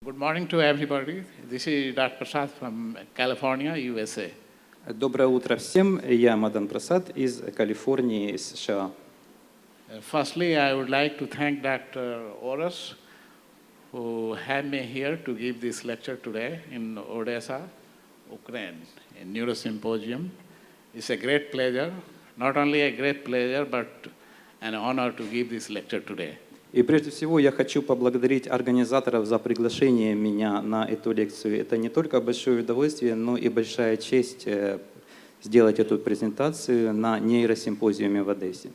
Good morning to everybody. This is Dr. Prasad from California, USA. Доброе утро всем. Я Мадан Прасад из Калифорнии, из США. Firstly, I would like to thank Dr. Oras, who had me here to give this lecture today in Odessa, Ukraine, in Neurosymposium. It's a great pleasure, not only a great pleasure, but an honor to give this lecture today. И прежде всего я хочу поблагодарить организаторов за приглашение меня на эту лекцию. Это не только большое удовольствие, но и большая честь сделать эту презентацию на нейросимпозиуме в Одессе.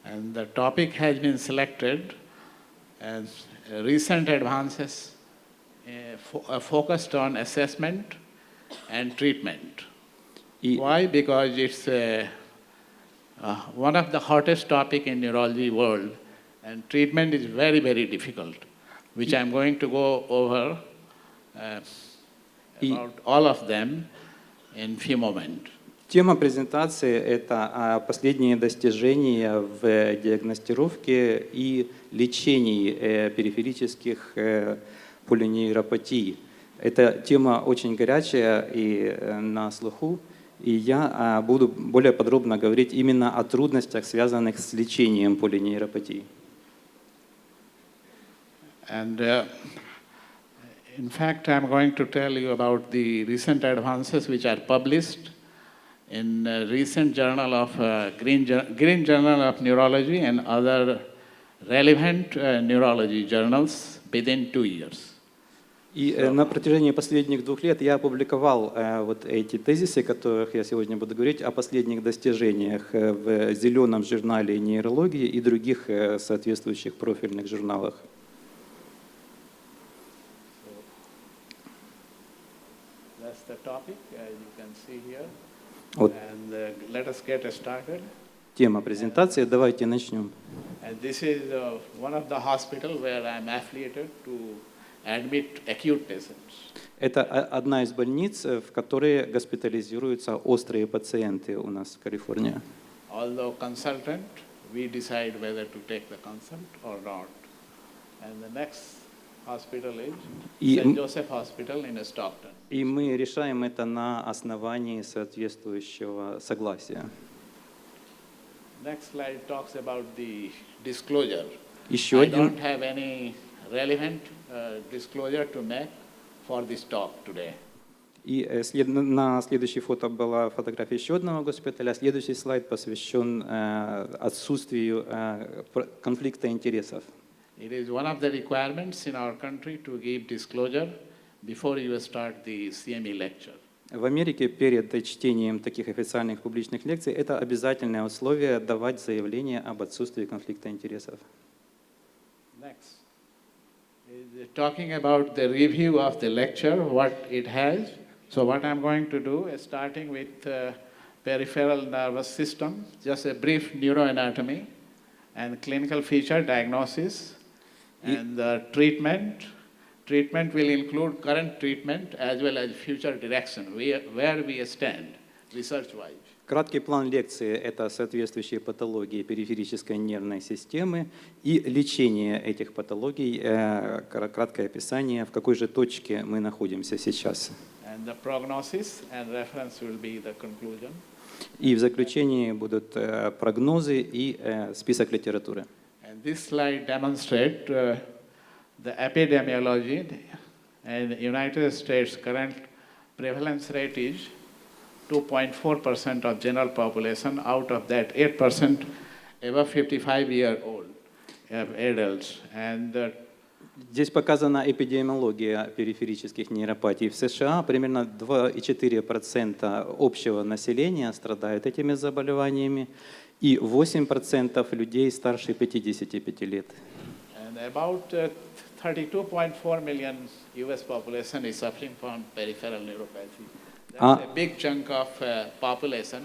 And the topic has been selected as recent advances focused on assessment and treatment. Why? Because it's one of the hottest topic in neurology world, and treatment is very, very difficult, which I'm going to go over about all of them in few moments. Тема презентации – это последние достижения в диагностировке и лечении периферических полинейропатий. Эта тема очень горячая и на слуху, и я буду более подробно говорить именно о трудностях, связанных с лечением полинейропатий. And in fact, I'm going to tell you about the recent advances which are published in recent journal of Green Journal of Neurology and other relevant neurology journals within 2 years. И на протяжении последних 2 лет я опубликовал вот эти тезисы, о которых я сегодня буду говорить, о последних достижениях в зеленом журнале нейрологии и других соответствующих профильных журналах. That's the topic, as you can see here. Вот. And let us get started. Тема презентации. Давайте начнем. And this is one of the hospital where I'm affiliated to admit acute patients. Это одна из больниц, в которой госпитализируются острые пациенты у нас в Калифорнии. Although consultant, we decide whether to take the consult or not. And the next hospital is St. Joseph Hospital in Stockton. И мы решаем это на основании соответствующего согласия. Next slide talks about the disclosure. Еще I один. don't have any relevant disclosure to make for this talk today. И на следующей фото была фотография еще одного госпиталя. Следующий слайд посвящен отсутствию конфликта интересов. It is one of the requirements in our country to give disclosure before you start the CME lecture. В Америке перед чтением таких официальных публичных лекций это обязательное условие давать заявление об отсутствии конфликта интересов. Next. Talking about the review of the lecture, what it has. So what I'm going to do is starting with peripheral nervous system, just a brief neuroanatomy and clinical feature diagnosis and the treatment. Treatment will include current treatment as well as future direction, where we stand research-wise. Краткий план лекции – это соответствующие патологии периферической нервной системы и лечение этих патологий, краткое описание, в какой же точке мы находимся сейчас. And the prognosis and reference will be the conclusion. И в заключении будут прогнозы и список литературы. And this slide demonstrates the epidemiology in the United States. Current prevalence rate is 2.4% of general population. Out of that, 8% above 55-year-old adults. And здесь показана эпидемиология периферических нейропатий. В США примерно 2,4% общего населения страдают этими заболеваниями, и 8% людей старше 55 лет. And about 32.4 million U.S. population is suffering from peripheral neuropathy. That's a big chunk of population,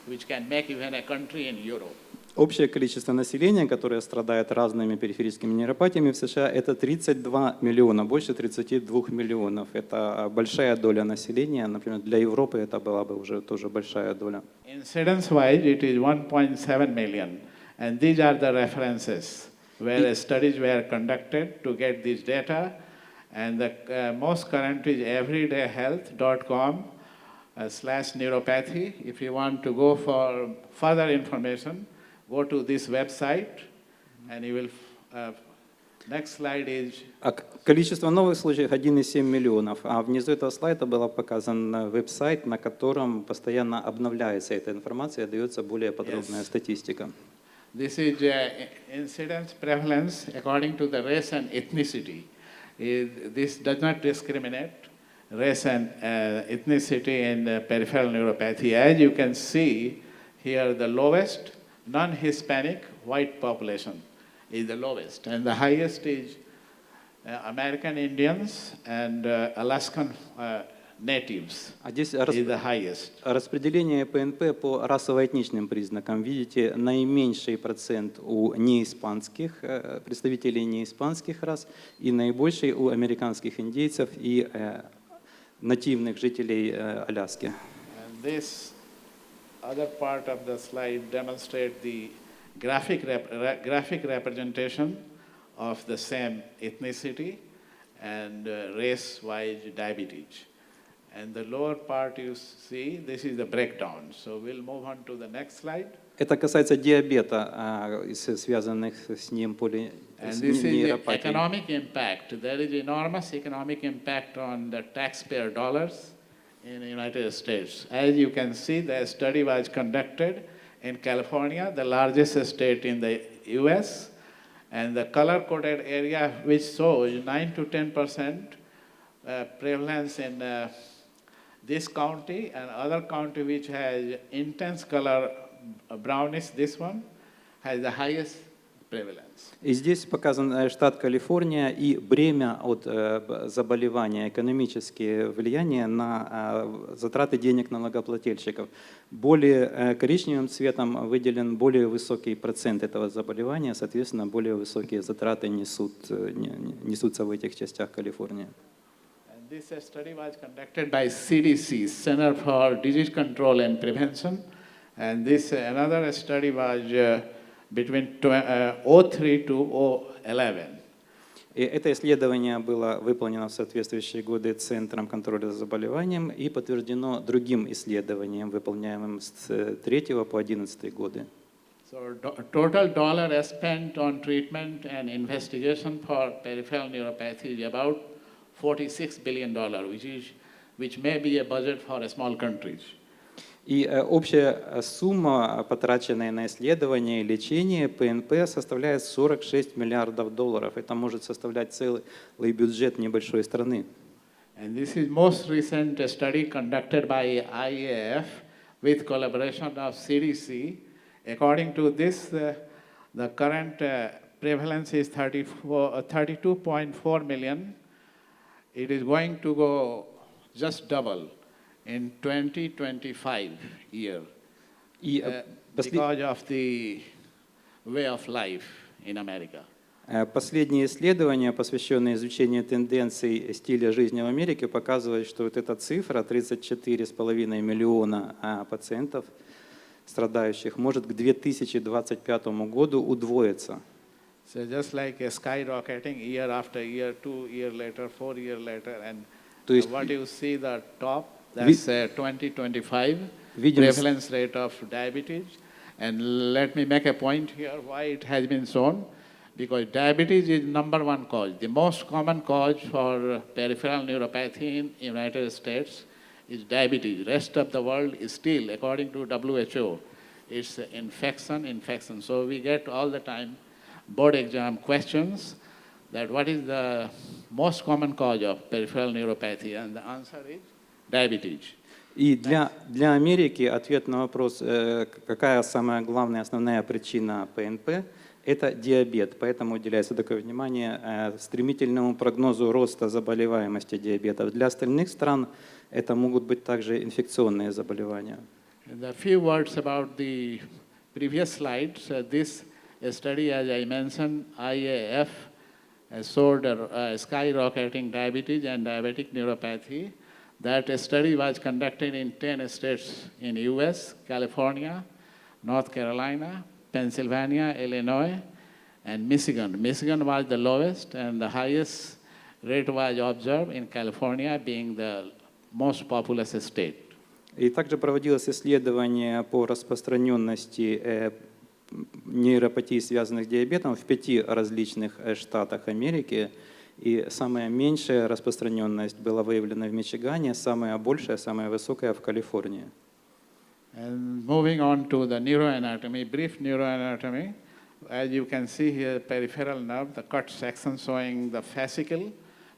which can make even a country in Europe. Общее количество населения, которое страдает разными периферическими нейропатиями в США, это 32 миллиона, больше 32 миллионов. Это большая доля населения. Например, для Европы это была бы уже тоже большая доля. Incidence-wise, it is 1.7 million. And these are the references. where studies were conducted to get this data. And the most current is everydayhealth.com/neuropathy. If you want to go for further information, go to this website and you will. Next slide is. Количество новых случаев 1,7 миллионов, а внизу этого слайда был показан веб-сайт, на котором постоянно обновляется эта информация, дается более подробная статистика. This is incidence prevalence according to the race and ethnicity. This does not discriminate race and ethnicity in peripheral neuropathy. As you can see here, the lowest non-Hispanic white population is the lowest, and the highest is American Indians and Alaskan natives is the highest. Распределение ПНП по расово-этничным признакам. Видите, наименьший процент у неиспанских, представителей неиспанских рас, и наибольший у американских индейцев и нативных жителей Аляски. And this other part of the slide demonstrates the graphic representation of the same ethnicity and race-wise diabetes. And the lower part you see, this is the breakdown. So we'll move on to the next slide. Это касается диабета, связанных с ним And this is the economic impact. There is enormous economic impact on the taxpayer dollars in the United States. As you can see, the study was conducted in California, the largest state in the US, and the color-coded area which shows 9 to 10% prevalence in this county, and other county which has intense color brownish, this one, has the highest prevalence. И здесь показан штат Калифорния и бремя от заболевания, экономические влияния на затраты денег налогоплательщиков. Более коричневым цветом выделен более высокий процент этого заболевания, соответственно, более высокие затраты несутся в этих частях Калифорнии. This study was conducted by CDC, Center for Disease Control and Prevention, and this another study was between 2003 to 2011. И это исследование было выполнено в соответствующие годы Центром контроля за заболеванием и подтверждено другим исследованием, выполняемым с 3 по 11 годы. So total dollar spent on treatment and investigation for peripheral neuropathy is about $46 billion, which may be a budget for small countries. И общая сумма, потраченная на исследование и лечение ПНП, составляет $46 миллиардов. Это может составлять целый бюджет небольшой страны. And this is most recent study conducted by IAF with collaboration of CDC. According to this, the current prevalence is 32.4 million. It is going to go just double in 2025 year because of the way of life in America. Последние исследования, посвященные изучению тенденций стиля жизни в Америке, показывают, что вот эта цифра 34,5 миллиона пациентов, страдающих, может к 2025 году удвоиться. So just like a skyrocketing year after year, 2 years later, 4 years later, and what you see the top, that's 2025 prevalence rate of diabetes. And let me make a point here why it has been shown. Because diabetes is number one cause. The most common cause for peripheral neuropathy in the United States is diabetes. Rest of the world is still, according to WHO, it's infection. So we get all the time board exam questions that what is the most common cause of peripheral neuropathy, and the answer is diabetes. И для Америки ответ на вопрос, какая самая главная, основная причина ПНП, это диабет. Поэтому уделяется такое внимание стремительному прогнозу роста заболеваемости диабета. Для остальных стран это могут быть также инфекционные заболевания. A few words about the previous slides. This study, as I mentioned, IAF showed skyrocketing diabetes and diabetic neuropathy. That study was conducted in 10 states in US, California, North Carolina, Pennsylvania, Illinois, and Michigan. Michigan was the lowest, and the highest rate was observed in California, being the most populous state. И также проводилось исследование по распространенности нейропатий, связанных с диабетом, в 5 различных штатах Америки. И самая меньшая распространенность была выявлена в Мичигане, самая большая, самая высокая в Калифорнии. And moving on to the neuroanatomy, brief neuroanatomy, as you can see here, peripheral nerve, the cut section showing the fascicle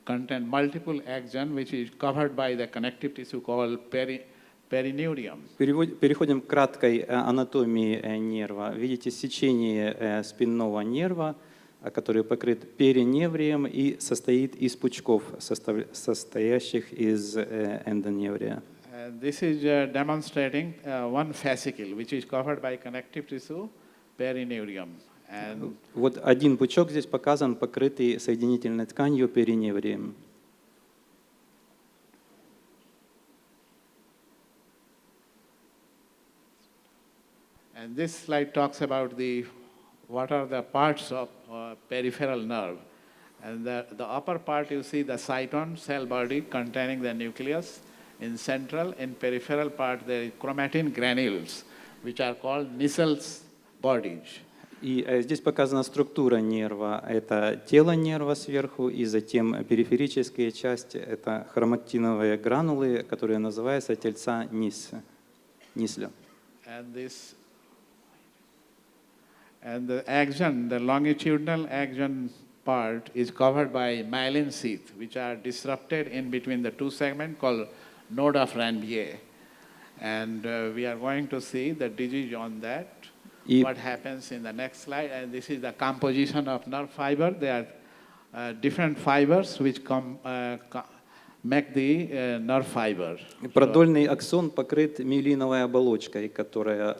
contain multiple axons, which is covered by the connective tissue called perineurium. Переходим к краткой анатомии нерва. Видите сечение спинного нерва, который покрыт периневрием и состоит из пучков, состоящих из эндоневрия. This is demonstrating one fascicle, which is covered by connective tissue, perineurium. And вот один пучок здесь показан, покрытый соединительной тканью периневрием. And this slide talks about what are the parts of peripheral nerve. And the upper part, you see the cytone cell body containing the nucleus. In central, in peripheral part, there is chromatin granules, which are called Nissel's bodies. И здесь показана структура нерва. Это тело нерва сверху, и затем периферическая часть – это хроматиновые гранулы, которые называются тельца Нисля. And the axon, the longitudinal axon part is covered by myelin sheath, which are disrupted in between the two segments called node of Ranvier. And we are going to see the disease on that, what happens in the next slide. And this is the composition of nerve fiber. There are different fibers which make the nerve fiber. Продольный аксон покрыт миелиновой оболочкой, которая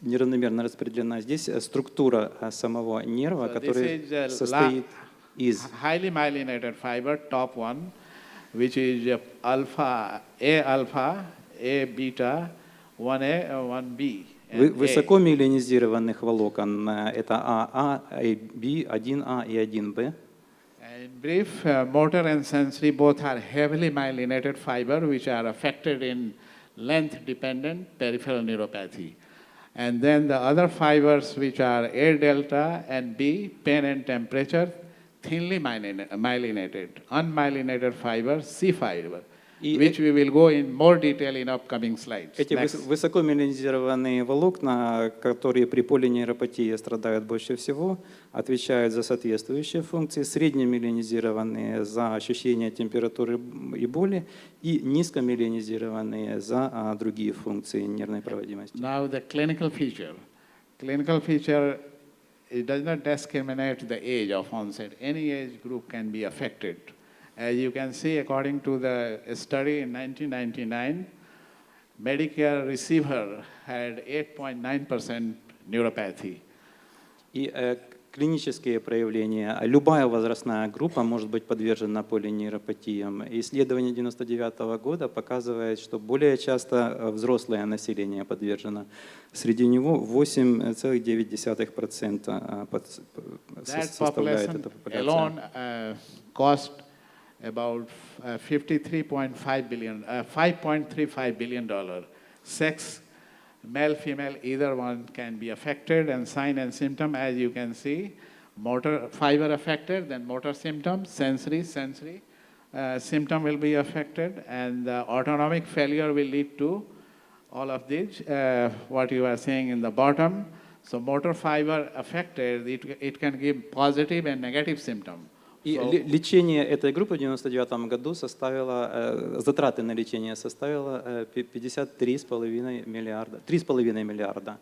неравномерно распределена. Здесь структура самого нерва, который состоит из highly myelinated fiber, top one, which is alpha, A beta, 1A, 1B. Высокомиелинизированных волокон – это АА, B, 1А и 1Б. In brief, motor and sensory both are heavily myelinated fiber, which are affected in length-dependent peripheral neuropathy. And then the other fibers, which are A delta and B, pain and temperature, thinly myelinated. Unmyelinated fiber, C fiber, which we will go in more detail in upcoming slides. Эти высокомиелинизированные волокна, которые при полинейропатии страдают больше всего, отвечают за соответствующие функции, среднемиелинизированные за ощущение температуры и боли, и низкомиелинизированные за другие функции нервной проводимости. Now the clinical feature. Clinical feature, it does not discriminate the age of onset. Any age group can be affected. As you can see, according to the study in 1999, Medicare receiver had 8.9% neuropathy. И клинические проявления. Любая возрастная группа может быть подвержена полинейропатиям. Исследование 1999 года показывает, что более часто взрослое население подвержено. Среди него 8,9% составляет эта популяция. About $5.35 billion. Sex, male, female, either one can be affected, and sign and symptom, as you can see, motor fiber affected, then motor symptoms, sensory symptom will be affected, and the autonomic failure will lead to all of these, what you are seeing in the bottom. So motor fiber affected, it can give positive and negative symptom. И лечение этой группы в 1999 году составило, затраты на лечение составило 53,5 миллиарда.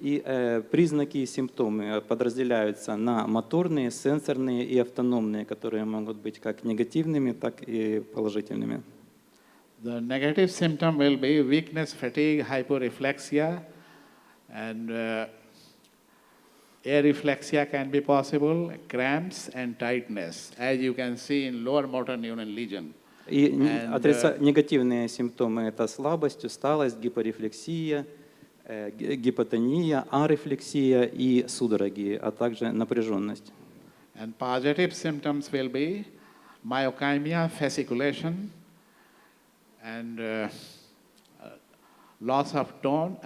И признаки и симптомы подразделяются на моторные, сенсорные и автономные, которые могут быть как негативными, так и положительными. The negative symptom will be weakness, fatigue, hyporeflexia, and areflexia can be possible, cramps and tightness, as you can see in lower motor neuron lesion. И негативные симптомы – это слабость, усталость, гиперрефлексия, гипотония, арефлексия и судороги, а также напряженность. And positive symptoms will be myokymia, fasciculation, and loss of tone,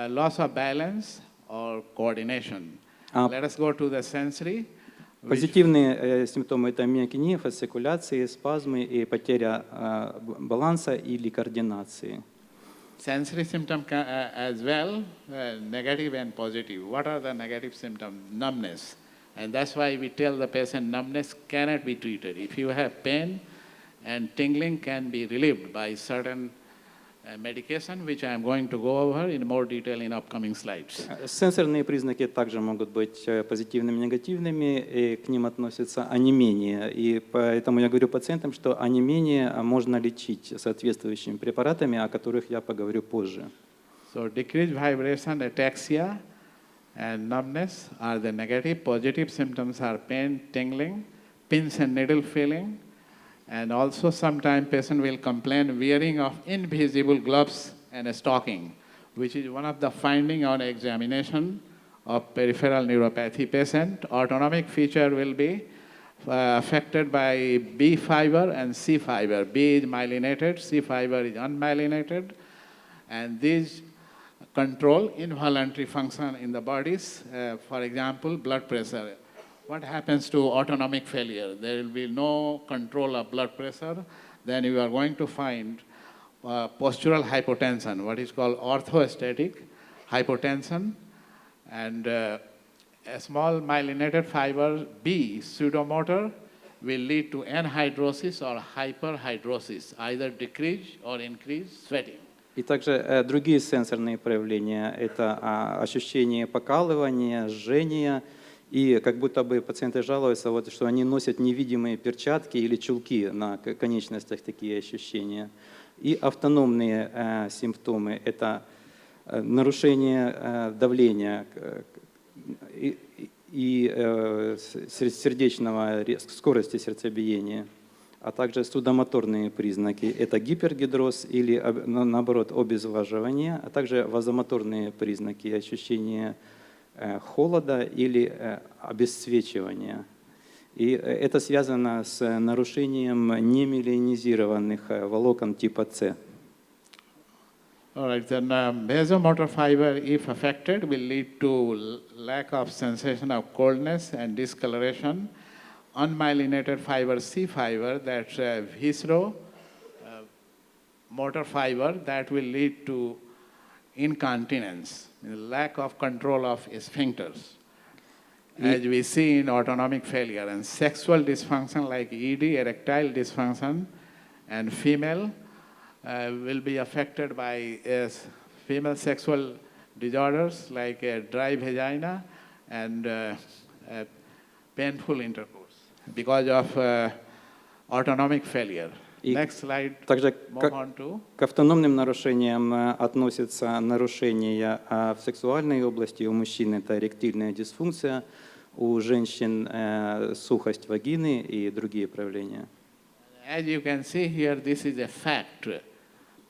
loss of balance or coordination. Let us go to the sensory. Позитивные симптомы – это миокиния, фасцикуляции, спазмы и потеря баланса или координации. Sensory symptom as well, negative and positive. What are the negative symptoms? Numbness. And that's why we tell the patient numbness cannot be treated. If you have pain, and tingling can be relieved by certain medication, which I am going to go over in more detail in upcoming slides. Сенсорные признаки также могут быть позитивными, негативными, и к ним относятся онемение. И поэтому я говорю пациентам, что онемение можно лечить соответствующими препаратами, о которых я поговорю позже. So decreased vibration, ataxia, and numbness are the negative. Positive symptoms are pain, tingling, pins and needle feeling, and also sometimes patient will complain wearing of invisible gloves and a stocking, which is one of the finding on examination of peripheral neuropathy patient. Autonomic feature will be affected by B fiber and C fiber. B is myelinated, C fiber is unmyelinated, and these control involuntary function in the bodies. For example, blood pressure. What happens to autonomic failure? There will be no control of blood pressure. Then you are going to find postural hypotension, what is called orthostatic hypotension, and a small myelinated fiber B, pseudomotor, will lead to anhidrosis or hyperhidrosis, either decrease or increase sweating. И также другие сенсорные проявления – это ощущение покалывания, жжения, и как будто бы пациенты жалуются, что они носят невидимые перчатки или чулки на конечностях, такие ощущения. И автономные симптомы – это нарушение давления и сердечного, скорости сердцебиения, а также судомоторные признаки – это гипергидроз или, наоборот, обезвоживание, а также вазомоторные признаки – ощущение холода или обесцвечивания. И это связано с нарушением немиелинизированных волокон типа С. All right, then vasomotor fiber, if affected, will lead to lack of sensation of coldness and discoloration. Unmyelinated fiber, C fiber, that's visceral motor fiber, that will lead to incontinence, lack of control of sphincters, as we see in autonomic failure. And sexual dysfunction like ED, erectile dysfunction, and female will be affected by female sexual disorders like dry vagina and painful intercourse because of autonomic failure. Next slide. Также Move on to. К автономным нарушениям относятся нарушения в сексуальной области. У мужчин это эректильная дисфункция, у женщин сухость вагины и другие проявления. As you can see here, this is a fact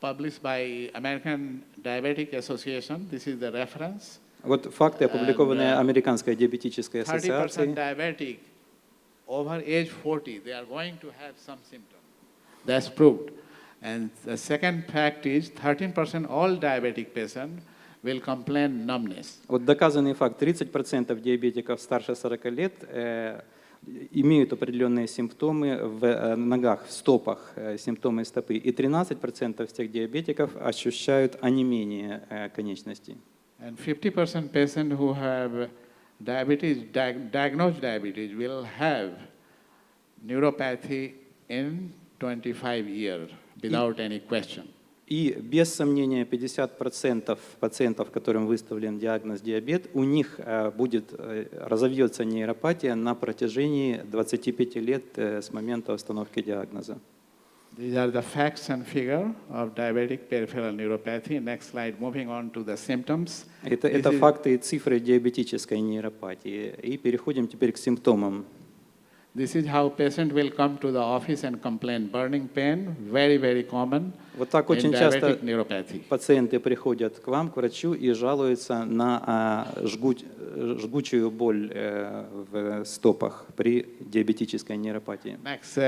published by American Diabetic Association. This is the reference. Вот факты, опубликованные Американской диабетической 30% ассоциацией. diabetic over age 40, they are going to have some symptoms. That's proved. And the second fact is 13% all diabetic patients will complain numbness. Вот доказанный факт: 30% диабетиков старше 40 лет имеют определенные симптомы в ногах, в стопах, симптомы стопы. И 13% всех диабетиков ощущают онемение конечностей. And 50% patients who have diabetes, diagnosed diabetes, will have neuropathy in 25 years without any question. И без сомнения 50% пациентов, которым выставлен диагноз диабет, у них разовьется нейропатия на протяжении 25 лет с момента установки диагноза. These are the facts and figures of diabetic peripheral neuropathy. Next slide, moving on to the symptoms. Это факты и цифры диабетической нейропатии. И переходим теперь к симптомам. This is how patient will come to the office and complain. Burning pain, very, very common Вот так in очень часто diabetic neuropathy. пациенты приходят к вам, к врачу, и жалуются на жгучую боль в стопах при диабетической нейропатии. Next,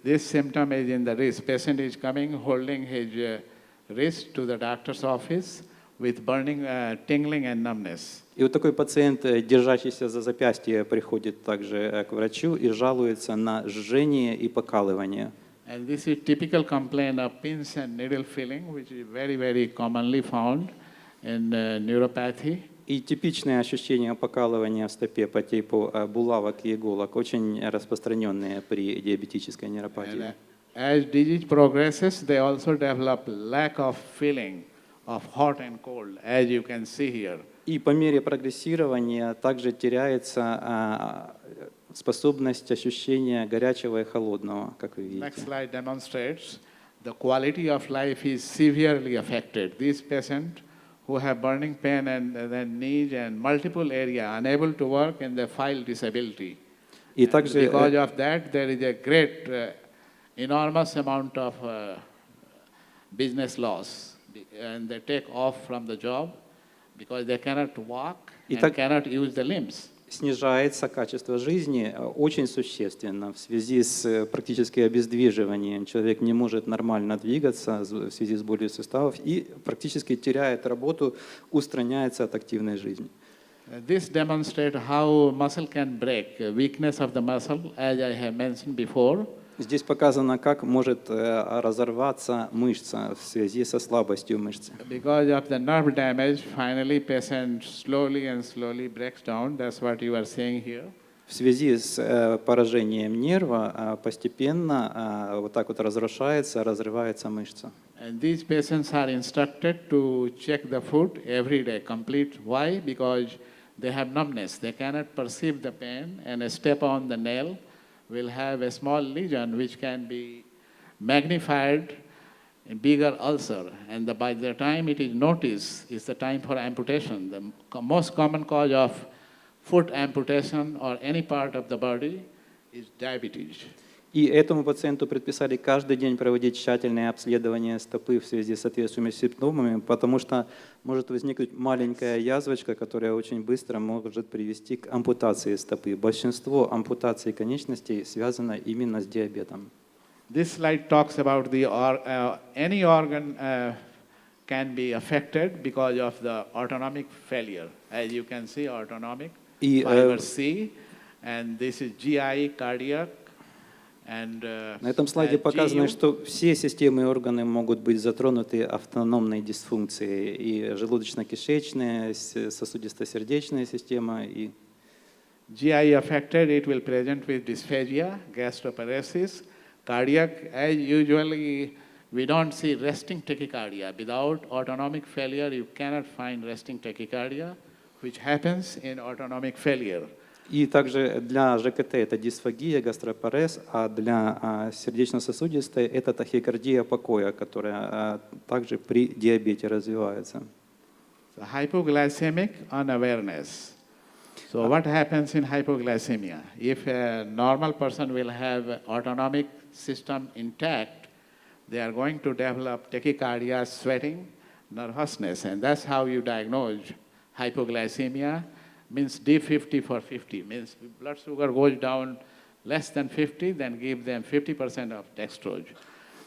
this symptom is in the wrist. Patient is coming holding his wrist to the doctor's office with burning, tingling and numbness. И вот такой пациент, держащийся за запястье, приходит также к врачу и жалуется на жжение и покалывание. And this is typical complaint of pins and needle feeling, which is very, very commonly found in neuropathy. И типичные ощущения покалывания в стопе по типу булавок и иголок очень распространенные при диабетической нейропатии. And as disease progresses, they also develop lack of feeling of hot and cold, as you can see here. И по мере прогрессирования также теряется способность ощущения горячего и холодного, как вы видите. Next slide demonstrates the quality of life is severely affected. These patients who have burning pain and then knees and multiple area unable to work and they file disability. И And также because of that, there is a great, enormous amount of business loss, and they take off from the job because they cannot walk И and так- cannot use the limbs. снижается качество жизни очень существенно в связи с практически обездвиживанием. Человек не может нормально двигаться в связи с болью суставов и практически теряет работу, устраняется от активной жизни. This demonstrates how muscle can break, weakness of the muscle, as I have mentioned before. Здесь показано, как может разорваться мышца в связи со слабостью мышцы. Because of the nerve damage, finally patient slowly and slowly breaks down. That's what you are seeing here. В связи с поражением нерва постепенно вот так вот разрывается мышца. And these patients are instructed to check the foot every day, complete. Why? Because they have numbness. They cannot perceive the pain, and a step on the nail will have a small lesion which can be magnified a bigger ulcer. And by the time it is noticed, it's the time for amputation. The most common cause of foot amputation or any part of the body is diabetes. И этому пациенту предписали каждый день проводить тщательное обследование стопы в связи с соответствующими симптомами, потому что может возникнуть маленькая язвочка, которая очень быстро может привести к ампутации стопы. Большинство ампутаций конечностей связано именно с диабетом. This slide talks about any organ can be affected because of the autonomic failure. As you can see, autonomic, И fiber C, and this is GI, cardiac, and на этом слайде показано, GU. что все системы и органы могут быть затронуты автономной дисфункцией. И желудочно-кишечная, сосудисто-сердечная система. И GI affected, it will present with dysphagia, gastroparesis, cardiac, as usually we don't see resting tachycardia. Without autonomic failure, you cannot find resting tachycardia, which happens in autonomic failure. И также для ЖКТ это дисфагия, гастропарез, а для сердечно-сосудистой это тахикардия покоя, которая также при диабете развивается. So hypoglycemic unawareness. So what happens in hypoglycemia? If a normal person will have autonomic system intact, they are going to develop tachycardia, sweating, nervousness, and that's how you diagnose hypoglycemia. Means D50 for 50, means blood sugar goes down less than 50, then give them 50% of dextrose.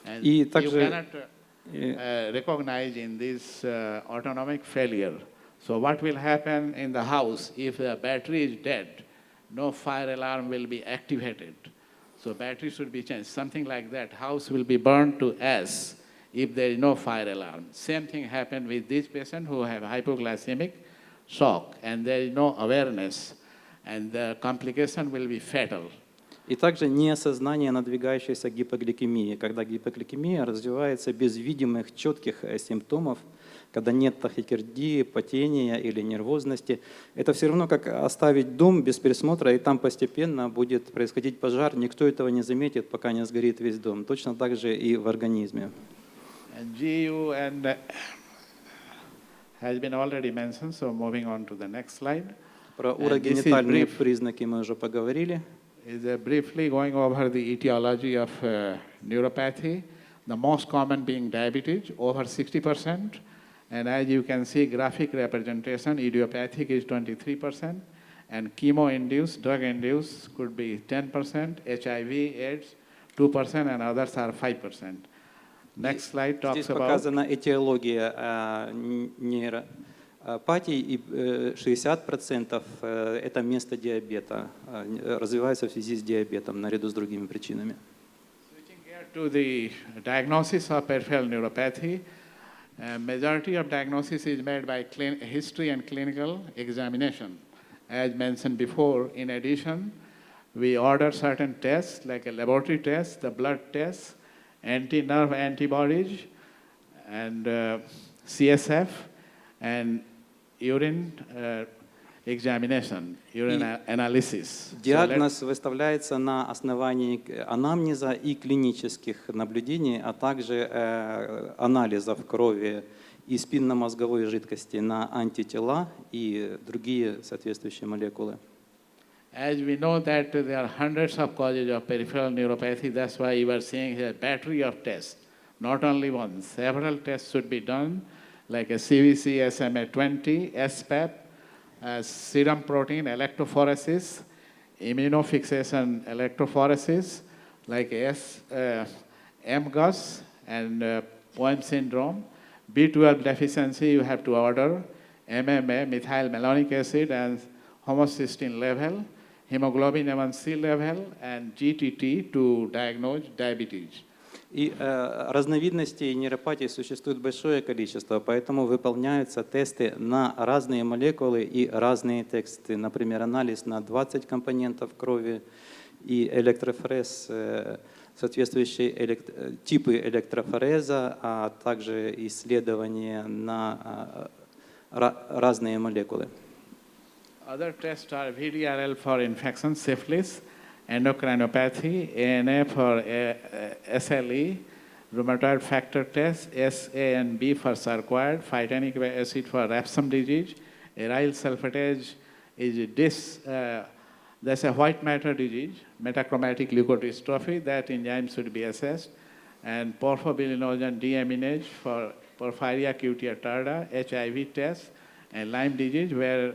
And И you также cannot recognize in this autonomic failure. So what will happen in the house if the battery is dead? No fire alarm will be activated. So battery should be changed. Something like that. House will be burned to ash if there is no fire alarm. Same thing happened with this patient who have hypoglycemic shock and there is no awareness, and the complication will be fatal. И также неосознание надвигающейся гипогликемии, когда гипогликемия развивается без видимых четких симптомов, когда нет тахикардии, потения или нервозности. Это все равно как оставить дом без присмотра, и там постепенно будет происходить пожар. Никто этого не заметит, пока не сгорит весь дом. Точно так же и в организме. And GU has been already mentioned, so moving on to the next slide. Про And this is урогенитальные brief. признаки мы уже поговорили. is briefly going over the etiology of neuropathy, the most common being diabetes, over 60%. And as you can see, graphic representation, idiopathic is 23%, and chemo-induced, drug-induced could be 10%, HIV, AIDS, 2%, and others are 5%. Next slide talks Здесь about... показана этиология нейропатий, и 60% это место диабета, развивается в связи с диабетом наряду с другими причинами. Switching gear to the diagnosis of peripheral neuropathy, majority of diagnosis is made by history and clinical examination. As mentioned before, in addition, we order certain tests like a laboratory test, the blood test, anti-nerve antibodies, and CSF, and urine examination, urine analysis. Диагноз выставляется на основании анамнеза и клинических наблюдений, а также анализов крови и спинномозговой жидкости на антитела и другие соответствующие молекулы. As we know that there are hundreds of causes of peripheral neuropathy, that's why you are seeing a battery of tests, not only one. Several tests should be done, like a CVC, SMA20, SPAP, serum protein electrophoresis, immunofixation electrophoresis, like MGUS and Poem syndrome. B12 deficiency, you have to order MMA, methyl malonic acid, and homocysteine level, hemoglobin A1C level, and GTT to diagnose diabetes. И разновидностей нейропатии существует большое количество, поэтому выполняются тесты на разные молекулы и разные тесты. Например, анализ на 20 компонентов крови и электрофорез, соответствующие типы электрофореза, а также исследования на разные молекулы. Other tests are VDRL for infection, syphilis, endocrinopathy, ANA for SLE, rheumatoid factor test, SA and B for sarcoid, phytanic acid for Rapsum disease, aryl sulfatase is that's a white matter disease, metachromatic leukodystrophy, that enzyme should be assessed, and porphobilinogen deaminase for porphyria cutia tarda, HIV test, and Lyme disease, where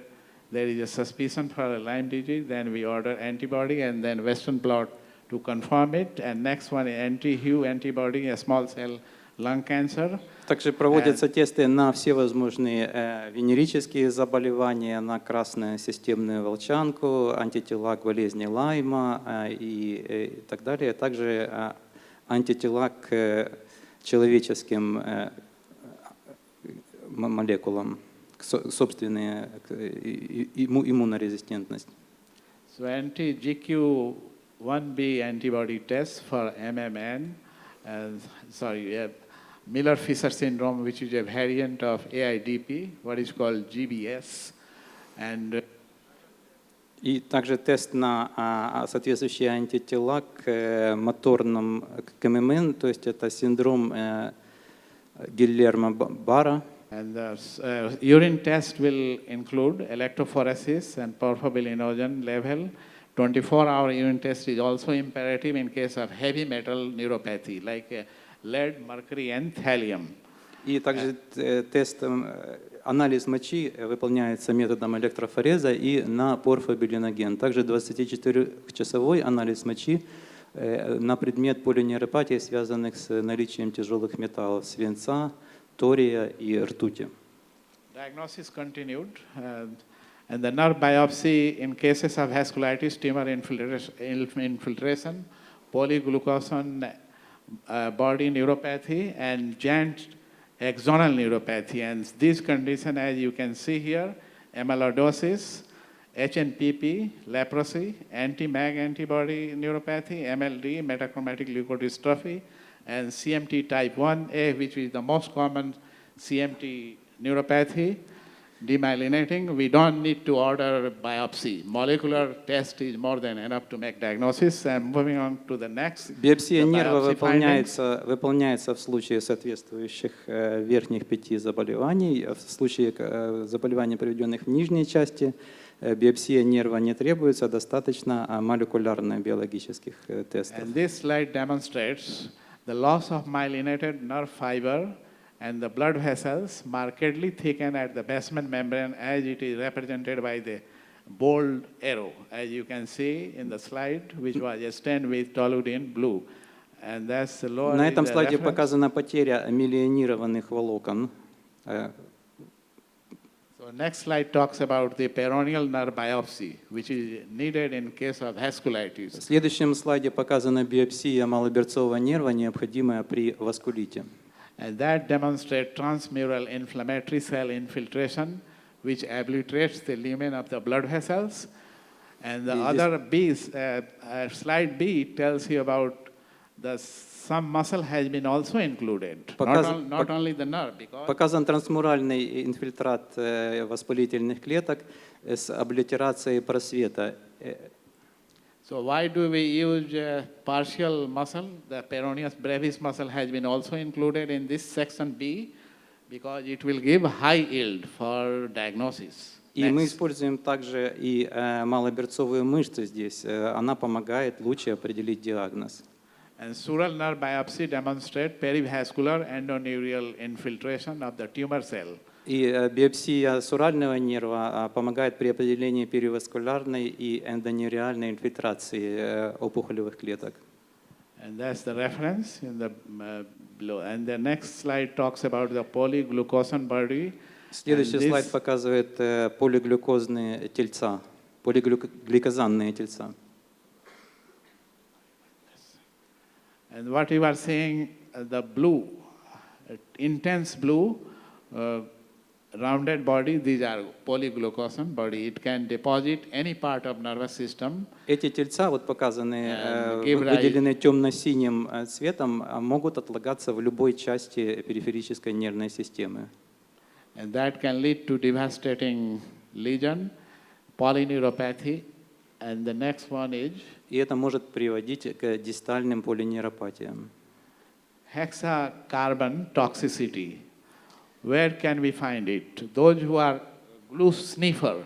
there is a suspicion for a Lyme disease, then we order antibody and then Western blot to confirm it. And next one is anti-Hu antibody, a small cell lung cancer. Также проводятся тесты на все возможные венерические заболевания, на красную системную волчанку, антитела к болезни Лайма и так далее. Также антитела к человеческим молекулам, собственная иммунорезистентность. So anti-GQ1B antibody test for MMN, Miller-Fisher syndrome, which is a variant of AIDP, what is called GBS. And и также тест на соответствующие антитела к моторным к ММН, то есть это синдром Гильермо-Барра. And the urine test will include electrophoresis and porphobilinogen level. 24-hour urine test is also imperative in case of heavy metal neuropathy, like lead, mercury, and thallium. И также тест, анализ мочи выполняется методом электрофореза и на порфобилиноген. Также 24-часовой анализ мочи на предмет полинейропатии, связанных с наличием тяжелых металлов, свинца, тория и ртути. Diagnosis continued, and the nerve biopsy in cases of vasculitis, tumor infiltration, polyglucosan body neuropathy, and giant axonal neuropathy. And this condition, as you can see here, amyloidosis, HNPP, leprosy, anti-MAG antibody neuropathy, MLD, metachromatic leukodystrophy, and CMT type 1A, which is the most common CMT neuropathy, demyelinating. We don't need to order biopsy. Molecular test is more than enough to make diagnosis. And moving on to the next. Биопсия нерва выполняется в случае соответствующих верхних 5 заболеваний. В случае заболеваний, проведенных в нижней части биопсия нерва не требуется, достаточно молекулярно-биологических тестов. And this slide demonstrates the loss of myelinated nerve fiber and the blood vessels markedly thicken at the basement membrane as it is represented by the bold arrow, as you can see in the slide, which was stained with toluidine blue. And that's the lower. На этом is the слайде reference. показана потеря миелинированных волокон. So next slide talks about the peroneal nerve biopsy, which is needed in case of В vasculitis. следующем слайде показана биопсия малоберцового нерва, необходимая при васкулите. And that demonstrates transmural inflammatory cell infiltration, which obliterates the lumen of the blood vessels. And the other B, slide B tells you about some muscle has been also included, not only the nerve. Because Показан трансмуральный инфильтрат воспалительных клеток с облитерацией просвета. so why do we use partial muscle? The peroneus brevis muscle has been also included in this section B, because it will give high yield for diagnosis. И мы Next. используем также и малоберцовую мышцу здесь. Она помогает лучше определить диагноз. And sural nerve biopsy demonstrates perivascular endoneurial infiltration of the tumor cell. И биопсия сурального нерва помогает при определении периваскулярной и эндонеуриальной инфильтрации опухолевых клеток. And that's the reference in the below. And the next slide talks about the polyglucosan body. Следующий And this- слайд показывает полиглюкозные тельца, полигликозанные тельца. And what you are seeing, the blue, intense blue, rounded body, these are polyglucosan body. It can deposit any part of nervous system. Эти тельца, вот показанные, give rise- выделены темно-синим цветом, могут отлагаться в любой части периферической нервной системы. And that can lead to devastating lesion, polyneuropathy. And the next one is И это может приводить к дистальным полинейропатиям. hexacarbon toxicity. Where can we find it? Those who are glue sniffer,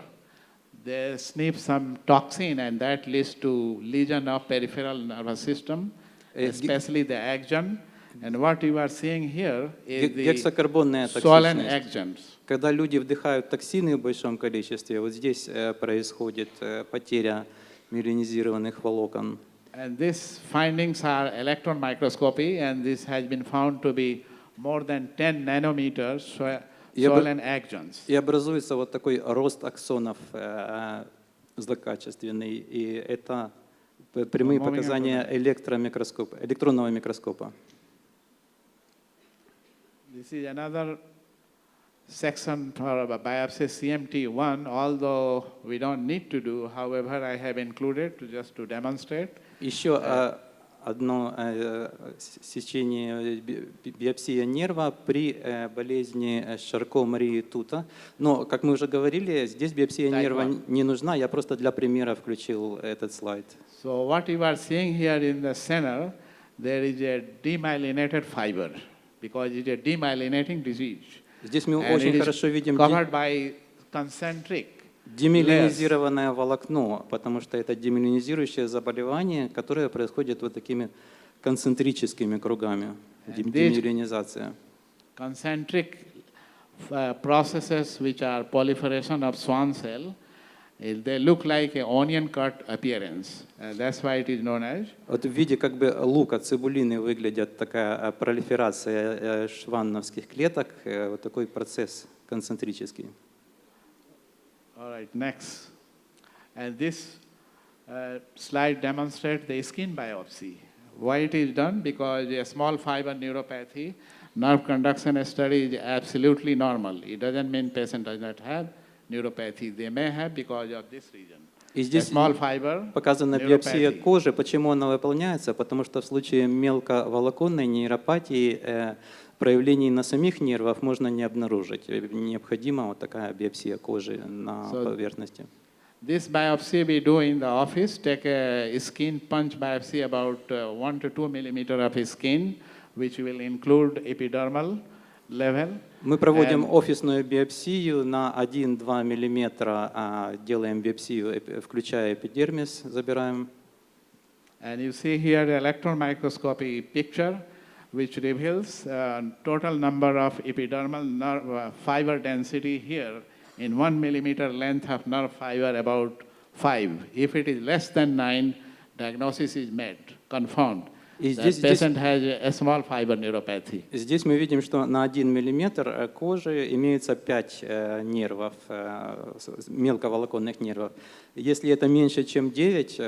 they sniff some toxin and that leads to lesion of peripheral nervous system, especially the axon. And what you are seeing here is the Гексокарбонная swollen токсичность. axons. Когда люди вдыхают токсины в большом количестве, вот здесь происходит потеря миелинизированных волокон. And these findings are electron microscopy, and this has been found to be more than 10 nanometers swollen axons. И образуется вот такой рост аксонов злокачественный, и это прямые показания электронного микроскопа. This is another section for a biopsy CMT1, although we don't need to do, however, I have included just to demonstrate. Еще одно сечение биопсия нерва при болезни Шарко-Марии-Тута. Но, как мы уже говорили, здесь биопсия нерва не нужна, я просто для примера включил этот слайд. So what you are seeing here in the center, there is a demyelinated fiber, because it's a demyelinating disease. Здесь мы And очень it is хорошо видим covered by concentric демиелинизированное волокно, потому что это демиелинизирующее заболевание, которое происходит вот такими концентрическими кругами, демиелинизация. concentric processes which are proliferation of Schwann cell, they look like an onion cut appearance. That's why it is known as. Вот в виде как бы лука, цибулины выглядят такая пролиферация шванновских клеток, вот такой процесс концентрический. All right, next. And this slide demonstrates the skin biopsy. Why it is done? Because a small fiber neuropathy, nerve conduction study is absolutely normal. It doesn't mean patient does not have neuropathy. They may have because of this reason. И здесь показана биопсия кожи. Почему она выполняется? Потому что в случае мелковолоконной нейропатии проявлений на самих нервах можно не обнаружить. Необходима вот такая биопсия кожи на поверхности. This biopsy we do in the office, take a skin punch biopsy about 1 to 2 millimeter of skin, which will include epidermal level. Мы проводим And- офисную биопсию на 1-2 мм, делаем биопсию, включая эпидермис, забираем. And you see here the electron microscopy picture, which reveals total number of epidermal nerve fiber density here in 1 millimeter length of nerve fiber about 5. If it is less than 9, diagnosis is made, confirmed. И The здесь, patient has a small fiber neuropathy. здесь мы видим, что на 1 мм кожи имеется 5 нервов, мелковолоконных нервов. Если это меньше, чем 9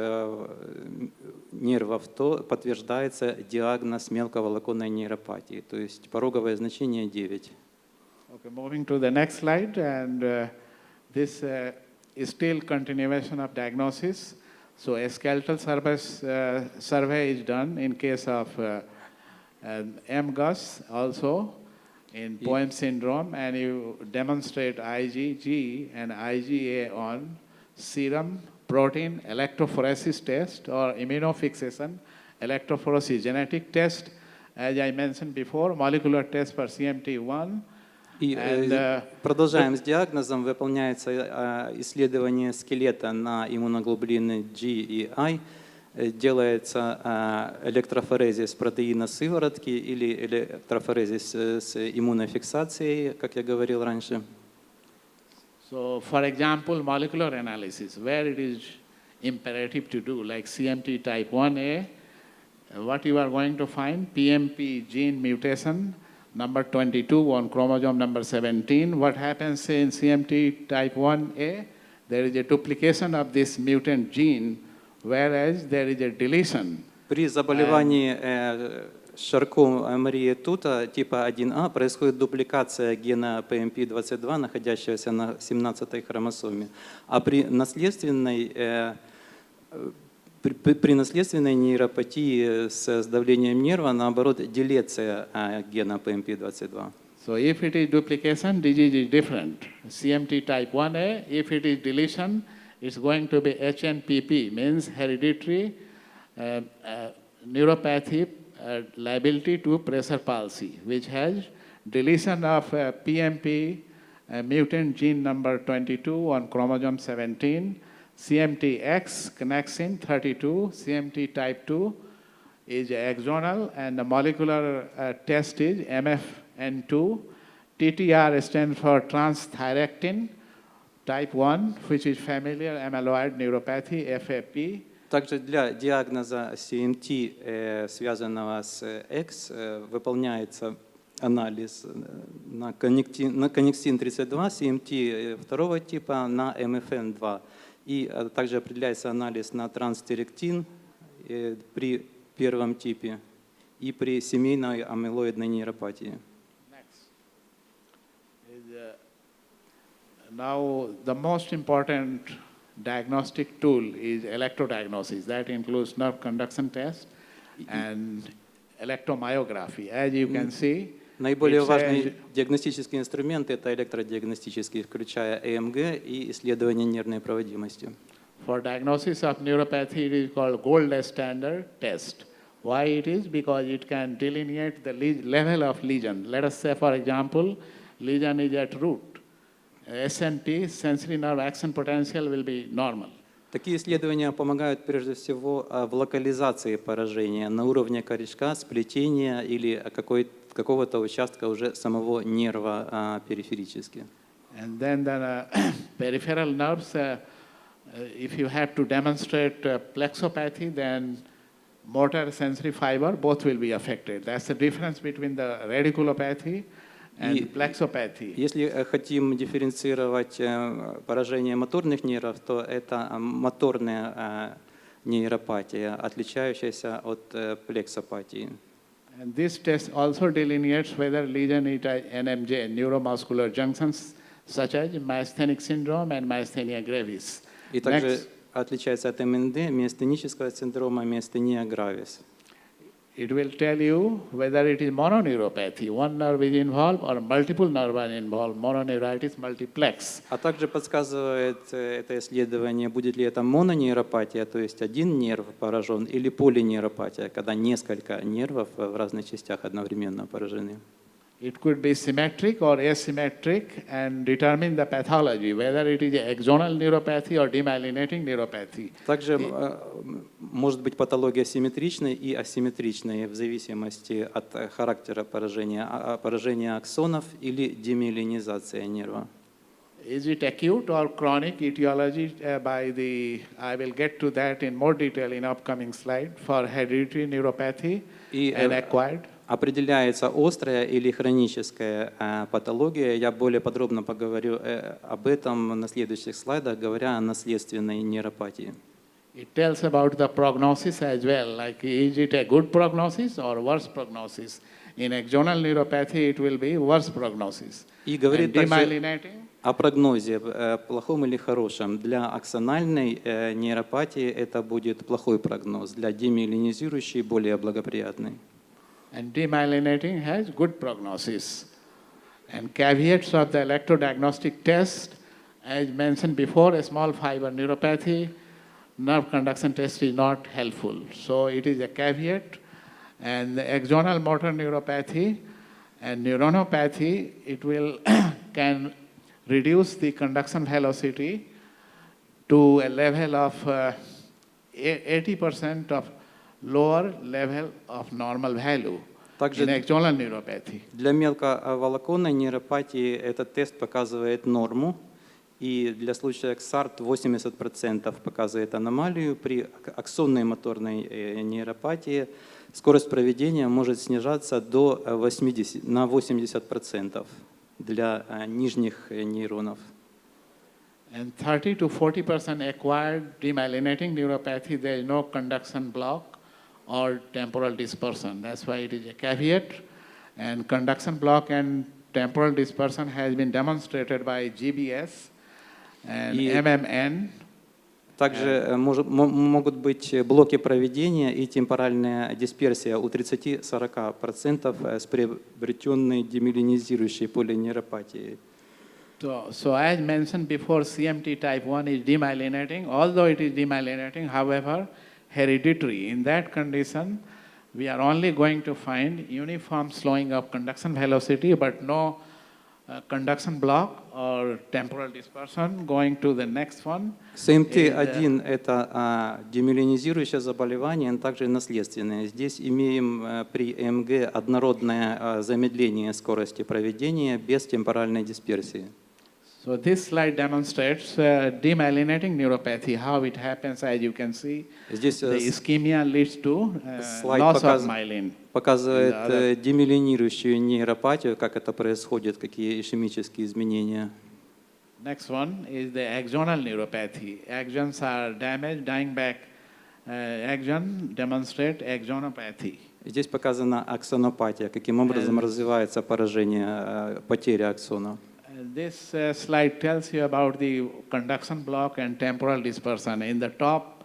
нервов, то подтверждается диагноз мелковолоконной нейропатии, то есть пороговое значение 9. Okay, moving to the next slide, and this is still continuation of diagnosis. So a skeletal survey is done in case of MGUS also in Poem syndrome, and you demonstrate IgG and IgA on serum, protein, electrophoresis test or immunofixation, electrophoresis genetic test, as I mentioned before, molecular test for CMT1. И продолжаем с диагнозом. Выполняется исследование скелета на иммуноглобулины G и I. Делается электрофорезис протеина сыворотки или электрофорезис с иммунофиксацией, как я говорил раньше. So, for example, molecular analysis, where it is imperative to do, like CMT type 1A, what you are going to find, PMP gene mutation, number 22 on chromosome number 17. What happens in CMT type 1A? There is a duplication of this mutant gene, whereas there is a deletion. При заболевании Шарком Марии-Тута типа 1А происходит дупликация гена PMP22, находящегося на 17-й хромосоме. А при наследственной нейропатии с давлением нерва, наоборот, делеция гена PMP22. So if it is duplication, disease is different. CMT type 1A, if it is deletion, it's going to be HNPP, means hereditary neuropathy liability to pressure palsy, which has deletion of PMP mutant gene number 22 on chromosome 17, CMTX, connexin 32, CMT type 2 is axonal, and the molecular test is MFN2. TTR stands for transthyretin type 1, which is familial amyloid neuropathy, FAP. Также для диагноза CMT, связанного с X, выполняется анализ на коннексин 32, CMT второго типа, на MFN2. И также определяется анализ на транстиректин при первом типе и при семейной амилоидной нейропатии. Now, the most important diagnostic tool is electrodiagnosis. That includes nerve conduction test and electromyography. As you can see, наиболее важный диагностический инструмент – это электродиагностический, включая ЭМГ и исследование нервной проводимости. For diagnosis of neuropathy, it is called gold standard test. Why it is? Because it can delineate the level of lesion. Let us say, for example, lesion is at root. SNP, sensory nerve action potential, will be normal. Такие исследования помогают прежде всего в локализации поражения на уровне корешка, сплетения или какого-то участка уже самого нерва периферически. And then the peripheral nerves, if you have to demonstrate plexopathy, then motor sensory fiber, both will be affected. That's the difference between the radiculopathy and plexopathy. Если хотим дифференцировать поражение моторных нервов, то это моторная нейропатия, отличающаяся от плексопатии. And this test also delineates whether lesion is NMJ, neuromuscular junctions, such as myasthenic syndrome and myasthenia gravis. И также отличается от МНД, миастенического синдрома, миастения гравис. It will tell you whether it is mononeuropathy, one nerve is involved, or multiple nerves are involved, mononeuritis multiplex. А также подсказывает это исследование, будет ли это мононейропатия, то есть один нерв поражен, или полинейропатия, когда несколько нервов в разных частях одновременно поражены. It could be symmetric or asymmetric and determine the pathology, whether it is axonal neuropathy or demyelinating neuropathy. Также может быть патология симметричной и асимметричной в зависимости от характера поражения аксонов или демиелинизация нерва. Is it acute or chronic etiology? I will get to that in more detail in upcoming slide for hereditary neuropathy and acquired. Определяется острая или хроническая патология. Я более подробно поговорю об этом на следующих слайдах, говоря о наследственной нейропатии. It tells about the prognosis as well, like is it a good prognosis or worse prognosis? In axonal neuropathy, it will be worse prognosis. И говорит также demyelinating, о прогнозе, плохом или хорошем. Для аксональной нейропатии это будет плохой прогноз, для демиелинизирующей более благоприятный. and demyelinating has good prognosis. And caveats of the electrodiagnostic test, as mentioned before, a small fiber neuropathy, nerve conduction test is not helpful. So it is a caveat. And the axonal motor neuropathy and neuronopathy, it will can reduce the conduction velocity to a level of 80% of lower level of normal value in axonal neuropathy. Для мелковолоконной нейропатии этот тест показывает норму, и для случая КСАРТ 80% показывает аномалию. При аксонной моторной нейропатии скорость проведения может снижаться до 80% для нижних нейронов. And 30 to 40% acquired demyelinating neuropathy, there is no conduction block or temporal dispersion. That's why it is a caveat. And conduction block and temporal dispersion has been demonstrated by GBS and MMN. Также могут быть блоки проведения и темпоральная дисперсия у 30-40% с приобретенной демиелинизирующей полинейропатией. So as mentioned before, CMT type 1 is demyelinating. Although it is demyelinating, however, hereditary. In that condition, we are only going to find uniform slowing of conduction velocity, but no conduction block or temporal dispersion. Going to the next one. CMT1 – это демиелинизирующее заболевание, но также наследственное. Здесь имеем при ЭМГ однородное замедление скорости проведения без темпоральной дисперсии. So this slide demonstrates demyelinating neuropathy, how it happens. As you can see, Здесь the ischemia leads to слайд loss of myelin. показывает демиелинирующую нейропатию, как это происходит, какие ишемические изменения. Next one is the axonal neuropathy. Axons are damaged, dying back axon demonstrate axonopathy. Здесь показана аксонопатия, каким образом развивается поражение, потеря аксона. This slide tells you about the conduction block and temporal dispersion. In the top,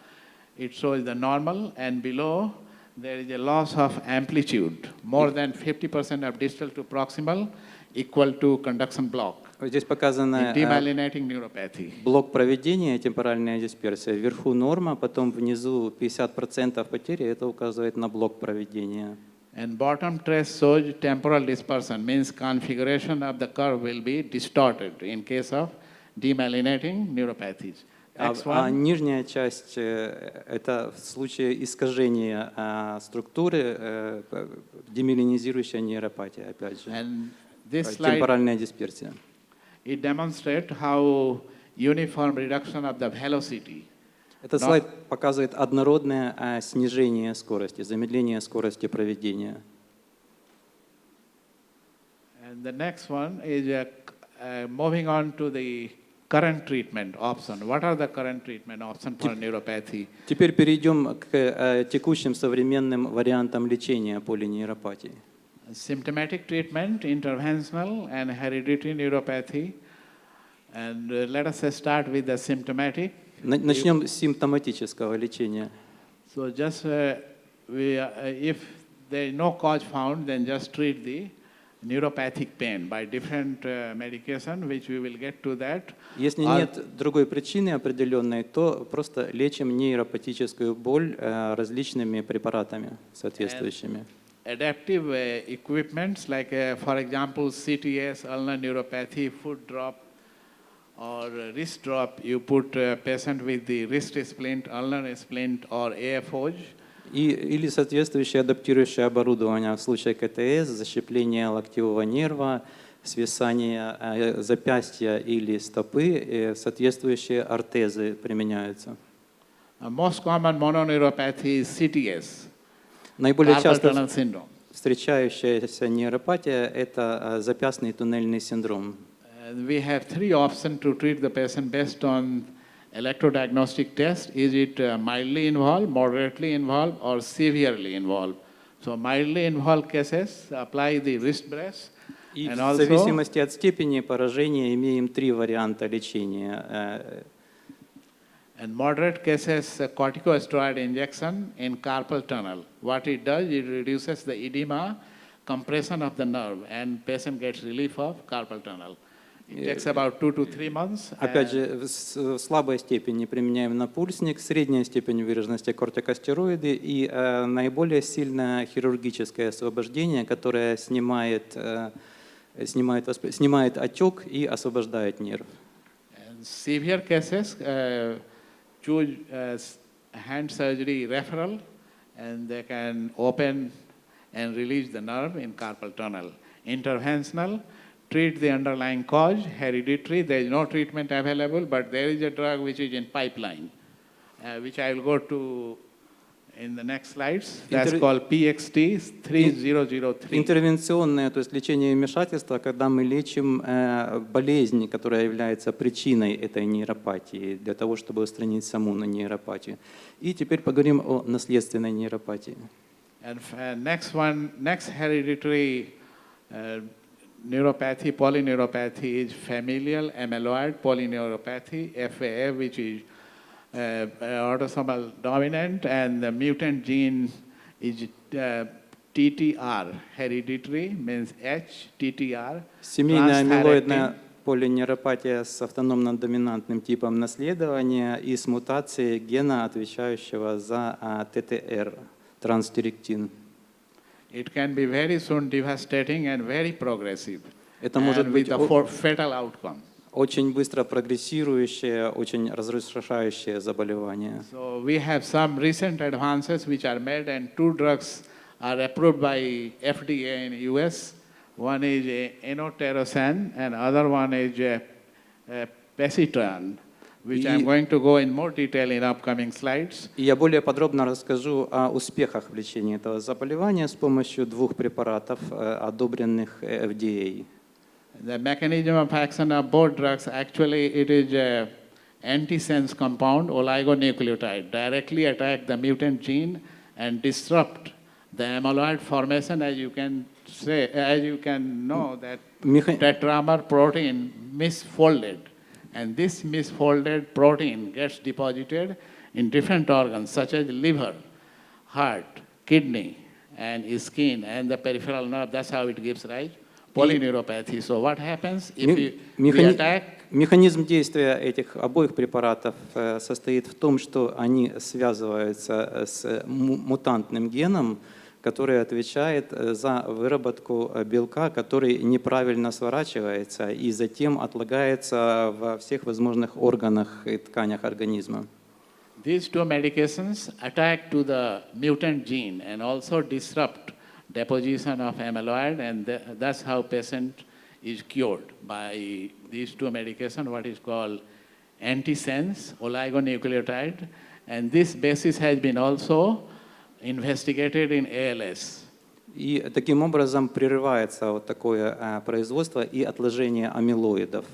it shows the normal, and below, there is a loss of amplitude, more than 50% of distal to proximal, equal to conduction block. Здесь показано demyelinating neuropathy. Блок проведения, темпоральная дисперсия. Вверху норма, потом внизу 50% потери. Это указывает на блок проведения. And bottom trace shows temporal dispersion, means configuration of the curve will be distorted in case of demyelinating neuropathies. А нижняя часть – это в случае искажения структуры, демиелинизирующая нейропатия, опять же, темпоральная дисперсия. It demonstrates how uniform reduction of the velocity. Этот слайд показывает однородное снижение скорости, замедление скорости проведения. And the next one is moving on to the current treatment option. What are the current treatment options for neuropathy? Теперь перейдем к текущим современным вариантам лечения полинейропатии. Symptomatic treatment, interventional and hereditary neuropathy. And let us start with the symptomatic. Начнем с симптоматического лечения. So just if there is no cause found, then just treat the neuropathic pain by different medication, which we will get to that. Если нет другой причины определенной, то просто лечим нейропатическую боль различными препаратами соответствующими. adaptive equipments like, for example, CTS, ulnar neuropathy, foot drop, or wrist drop. You put a patient with the wrist splint, ulnar splint, or AFOG. Или соответствующее адаптирующее оборудование в случае КТС, защепление локтевого нерва, свисание запястья или стопы, соответствующие ортезы применяются. Most common mononeuropathy is CTS, Наиболее carpal часто tunnel syndrome. встречающаяся нейропатия – это запястный туннельный синдром. We have three options to treat the patient based on electrodiagnostic test. Is it mildly involved, moderately involved, or severely involved? So mildly involved cases, apply the wrist brace. И And в also, зависимости от степени поражения имеем три варианта лечения. and moderate cases, corticosteroid injection in carpal tunnel. What it does, it reduces the edema, compression of the nerve, and patient gets relief of carpal tunnel. It takes about 2 to 3 months. Опять же, в слабой степени применяем напульсник, средняя степень выраженности кортикостероиды и наиболее сильное хирургическое освобождение, которое снимает отек и освобождает нерв. And severe cases, choose hand surgery referral, and they can open and release the nerve in carpal tunnel. Interventional, treat the underlying cause. Hereditary, there is no treatment available, but there is a drug which is in pipeline, which I will go to in the next slides. That's called PXT 3003. Интервенционное, то есть лечение вмешательства, когда мы лечим болезнь, которая является причиной этой нейропатии, для того, чтобы устранить саму нейропатию. И теперь поговорим о наследственной нейропатии. And next hereditary neuropathy, polyneuropathy is familial amyloid polyneuropathy, FAF, which is autosomal dominant, and the mutant gene is TTR, hereditary, means H, TTR. Семейная амилоидная полинейропатия с автономно-доминантным типом наследования и с мутацией гена, отвечающего за ТТР, трансдиректин. It can be very soon devastating and very progressive, Это может and быть with a fatal outcome. очень быстро прогрессирующее, очень разрушающее заболевание. So we have some recent advances which are made, and 2 drugs are approved by FDA in US. One is enotersen, and other one is pesitran, which I'm going to go in more detail in upcoming slides. И я более подробно расскажу о успехах в лечении этого заболевания с помощью 2 препаратов, одобренных FDA. The mechanism of action of both drugs, actually it is a antisense compound, oligonucleotide, directly attack the mutant gene and disrupt the amyloid formation. As you can know that tetramer protein misfolded, and this misfolded protein gets deposited in different organs such as liver, heart, kidney, and skin, and the peripheral nerve. That's how it gives rise. Polyneuropathy. So what happens if we attack? Механизм действия этих обоих препаратов состоит в том, что они связываются с мутантным геном, который отвечает за выработку белка, который неправильно сворачивается и затем отлагается во всех возможных органах и тканях организма. These 2 medications attack to the mutant gene and also disrupt deposition of amyloid, and that's how patient is cured by these 2 medications, what is called antisense oligonucleotide, and this basis has been also investigated in ALS. И таким образом прерывается вот такое производство и отложение амилоидов.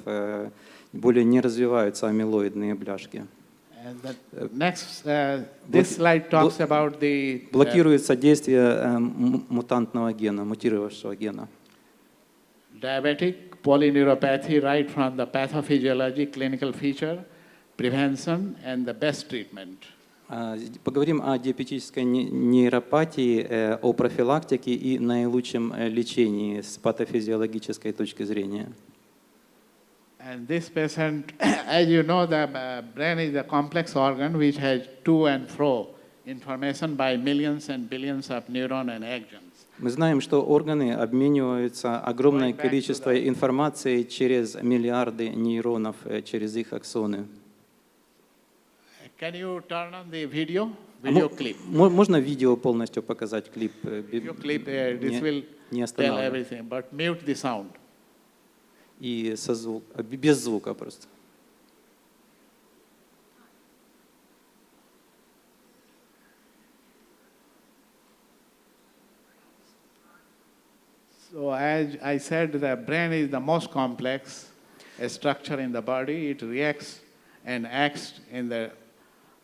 Более не развиваются амилоидные бляшки. This slide talks about the блокируется действие мутантного гена, мутировавшего гена. Diabetic polyneuropathy, right from the pathophysiology, clinical feature, prevention, and the best treatment. Поговорим о диабетической нейропатии, о профилактике и наилучшем лечении с патофизиологической точки зрения. And this patient, as you know, the brain is a complex organ which has to and fro information by millions and billions of neurons and axons. Мы знаем, что органы обмениваются огромное Going back to количество информации через миллиарды нейронов, через их аксоны. Can you turn on the video? А Video clip. Можно видео полностью показать, клип? Video clip, this will Не tell останавливая. everything, but mute the sound. И без звука просто. So as I said, the brain is the most complex structure in the body. It reacts and acts in the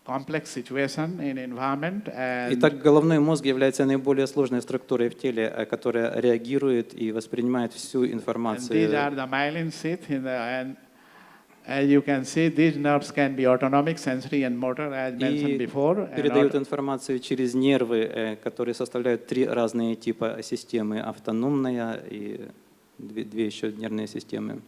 complex situation in environment. And Итак, головной мозг является наиболее сложной структурой в теле, которая реагирует и воспринимает всю these are информацию. the myelin sheath and as you can see, these nerves can be autonomic, sensory, and motor, as mentioned И before. And передают информацию через нервы, которые составляют три разные типа системы: автономная и две еще нервные системы.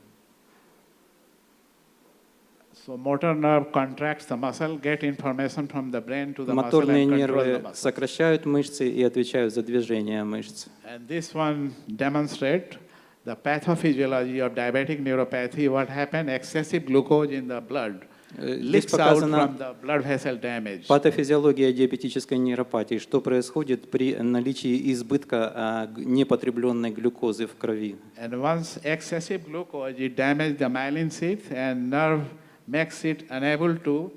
so motor nerve contracts the muscle, get information from the brain to the muscle Моторные and control the нервы muscle. сокращают мышцы и отвечают за движение мышц. And this one demonstrates the pathophysiology of diabetic neuropathy. What happened? Excessive glucose in the blood Здесь leaks out from показана the blood vessel damage. патофизиология диабетической нейропатии. Что происходит при наличии избытка непотребленной глюкозы в крови? And once excessive glucose, it damages the myelin sheath and nerve makes it unable to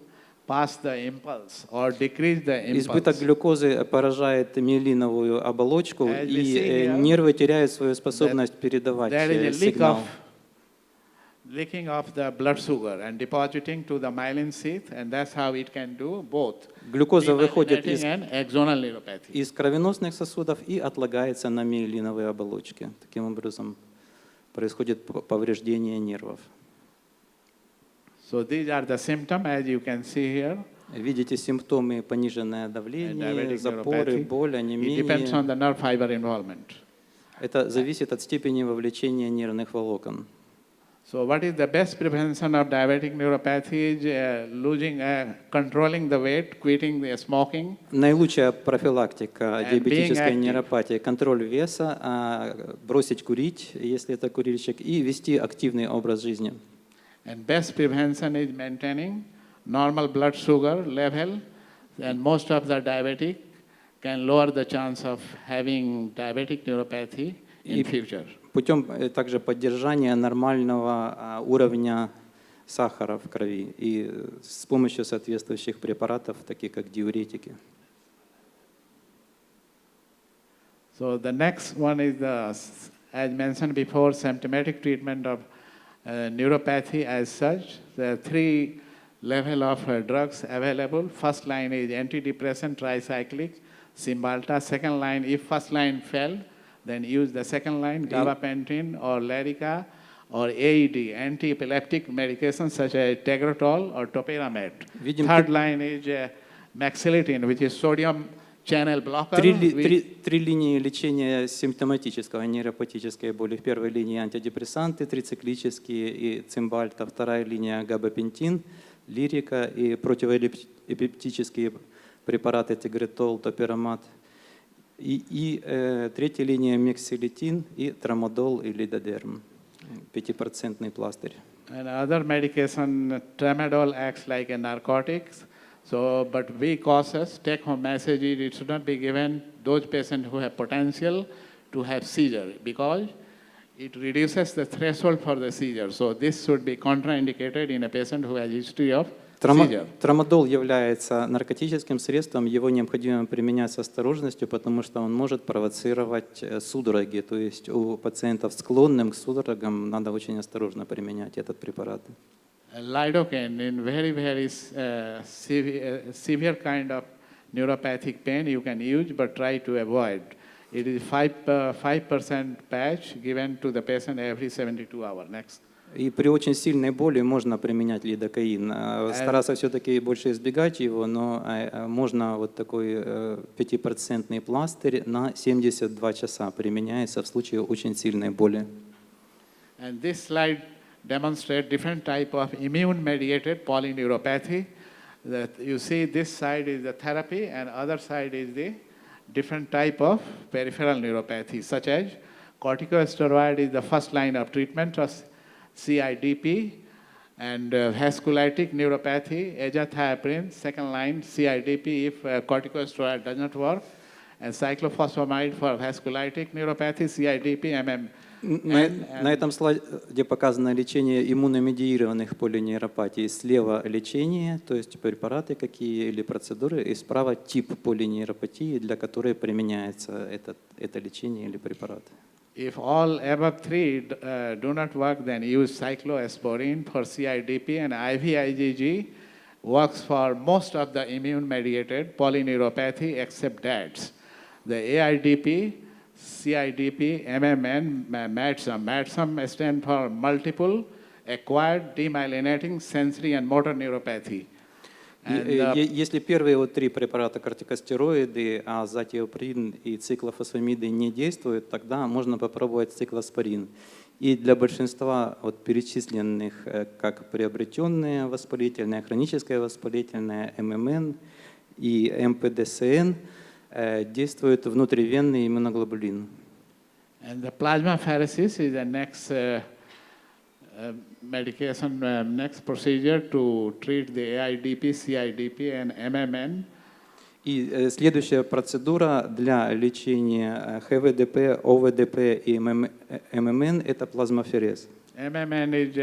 pass the impulse or decrease the Избыток impulse. глюкозы поражает миелиновую оболочку, As we see и here, нервы теряют свою способность передавать There is a сигнал. leaking of the blood sugar and depositing to the myelin sheath, and that's how it can do both Глюкоза выходит demyelinating and axonal neuropathy. из кровеносных сосудов и отлагается на миелиновой оболочке. Таким образом происходит повреждение нервов. So these are the symptoms, as you can see here. Видите симптомы: пониженное давление, Diabetic запоры, neuropathy. боль, It depends on анемия. the nerve fiber involvement. Это зависит от степени вовлечения нервных волокон. So what is the best prevention of diabetic neuropathy is controlling the weight, quitting the smoking, Наилучшая профилактика And диабетической being active. нейропатии — контроль веса, бросить курить, если это курильщик, и вести активный образ жизни. and best prevention is maintaining normal blood sugar level, and most of the diabetic can lower the chance of having diabetic neuropathy in future. Путем также поддержания нормального уровня сахара в крови и с помощью соответствующих препаратов, таких как диуретики. So the next one is as mentioned before, symptomatic treatment of neuropathy as such. There are three levels of drugs available. First line is antidepressant tricyclic, Cymbalta. Second line, if first line failed, then use the second line, gabapentin or Lyrica or AED, anti-epileptic medications such as Tegretol or Topiramate. Видим, Third line is Mexiletin, which is sodium channel blocker. Три линии лечения симптоматического нейропатической боли. В первой линии антидепрессанты, трициклические и цимбальта. Вторая линия габапентин, лирика и противоэпилептические препараты тегретол, топирамат. И третья линия мексилетин и трамадол и лидодерм. 5% пластырь. And other medication, tramadol acts like a narcotic. So, but be cautious. Take home message is it should not be given those patients who have potential to have seizure because it reduces the threshold for the seizure. So this should be contraindicated in a patient who has history of seizure. Трамадол является наркотическим средством, его необходимо применять с осторожностью, потому что он может провоцировать судороги. То есть у пациентов, склонных к судорогам, надо очень осторожно применять этот препарат. Lidocaine in very severe kind of neuropathic pain you can use, but try to avoid. It is 5% patch given to the patient every 72 hours. Next. И при очень сильной боли можно применять лидокаин. Стараться все-таки больше избегать его, но можно вот такой 5% пластырь на 72 часа применяется в случае очень сильной боли. And this slide demonstrates different type of immune-mediated polyneuropathy. That you see this side is the therapy and other side is the different type of peripheral neuropathy, such as corticosteroid is the first line of treatment of CIDP, and vasculitic neuropathy, azathioprine, second line CIDP if corticosteroid does not work, and cyclophosphamide for vasculitic neuropathy, CIDP, На этом слайде показано лечение иммуномедиированных полинейропатий. Слева лечение, то есть препараты какие или процедуры, и справа тип полинейропатии, для которой применяется это лечение или препарат. If all above three do not work, then use cyclosporine for CIDP, and IVIG works for most of the immune-mediated polyneuropathy except DADS. The AIDP, CIDP, MMN, MADSM. MADSM stands for multiple acquired demyelinating sensory and motor neuropathy. Если первые три препарата, кортикостероиды, азатиоприн и циклофосфамиды не действуют, тогда можно попробовать циклоспорин. И для большинства перечисленных, как приобретенные воспалительные, хроническое воспалительное, ММН и МПДСН, действует внутривенный иммуноглобулин. And the plasmapheresis is the next medication, next procedure to treat the AIDP, CIDP and MMN. И следующая процедура для лечения ХВДП, ОВДП и ММН – это плазмаферез. MMN is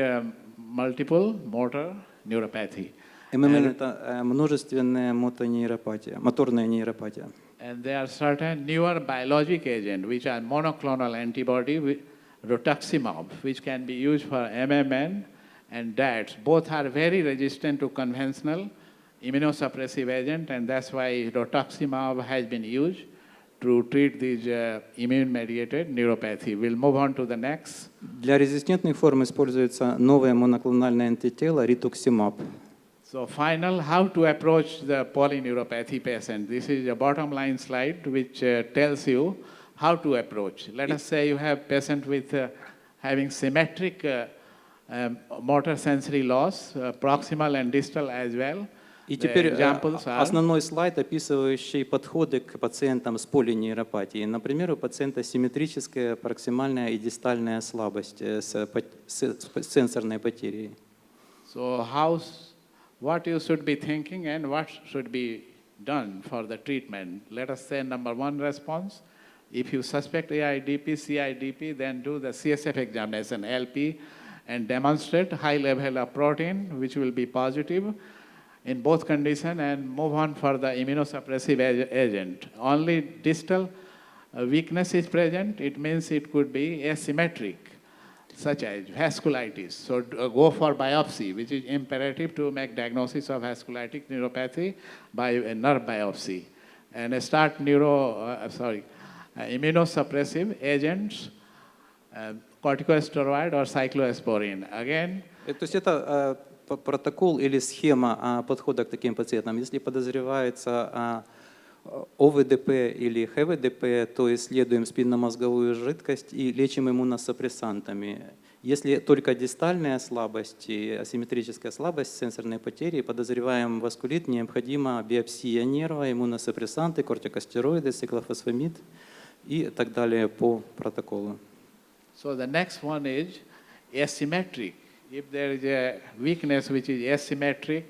multiple motor neuropathy. ММН – это множественная моторная нейропатия. And there are certain newer biologic agents which are monoclonal antibody, rituximab, which can be used for MMN and DADS. Both are very resistant to conventional immunosuppressive agent, and that's why rituximab has been used to treat these immune-mediated neuropathy. We'll move on to the next. Для резистентных форм используется новое моноклональное антитело ритуксимаб. So final, how to approach the polyneuropathy patient. This is a bottom line slide which tells you how to approach. Let us say you have patient with having symmetric motor sensory loss, proximal and distal as well. И теперь основной слайд, описывающий подходы к пациентам с полинейропатией. Например, у пациента симметрическая проксимальная и дистальная слабость с сенсорной потерей. So what you should be thinking and what should be done for the treatment. Let us say number one response. If you suspect AIDP, CIDP, then do the CSF examination, LP, and demonstrate high level of protein, which will be positive in both conditions, and move on for the immunosuppressive agent. Only distal weakness is present. It means it could be asymmetric, such as vasculitis. So go for biopsy, which is imperative to make diagnosis of vasculitic neuropathy by a nerve biopsy. And start immunosuppressive agents, corticosteroid or cyclosporine. Again, То есть это протокол или схема подхода к таким пациентам. Если подозревается ОВДП или ХВДП, то исследуем спинномозговую жидкость и лечим иммуносупрессантами. Если только дистальная слабость и асимметрическая слабость, сенсорные потери, подозреваем васкулит, необходима биопсия нерва, иммуносупрессанты, кортикостероиды, циклофосфамид и так далее по протоколу. So the next one is asymmetric. If there is a weakness which is asymmetric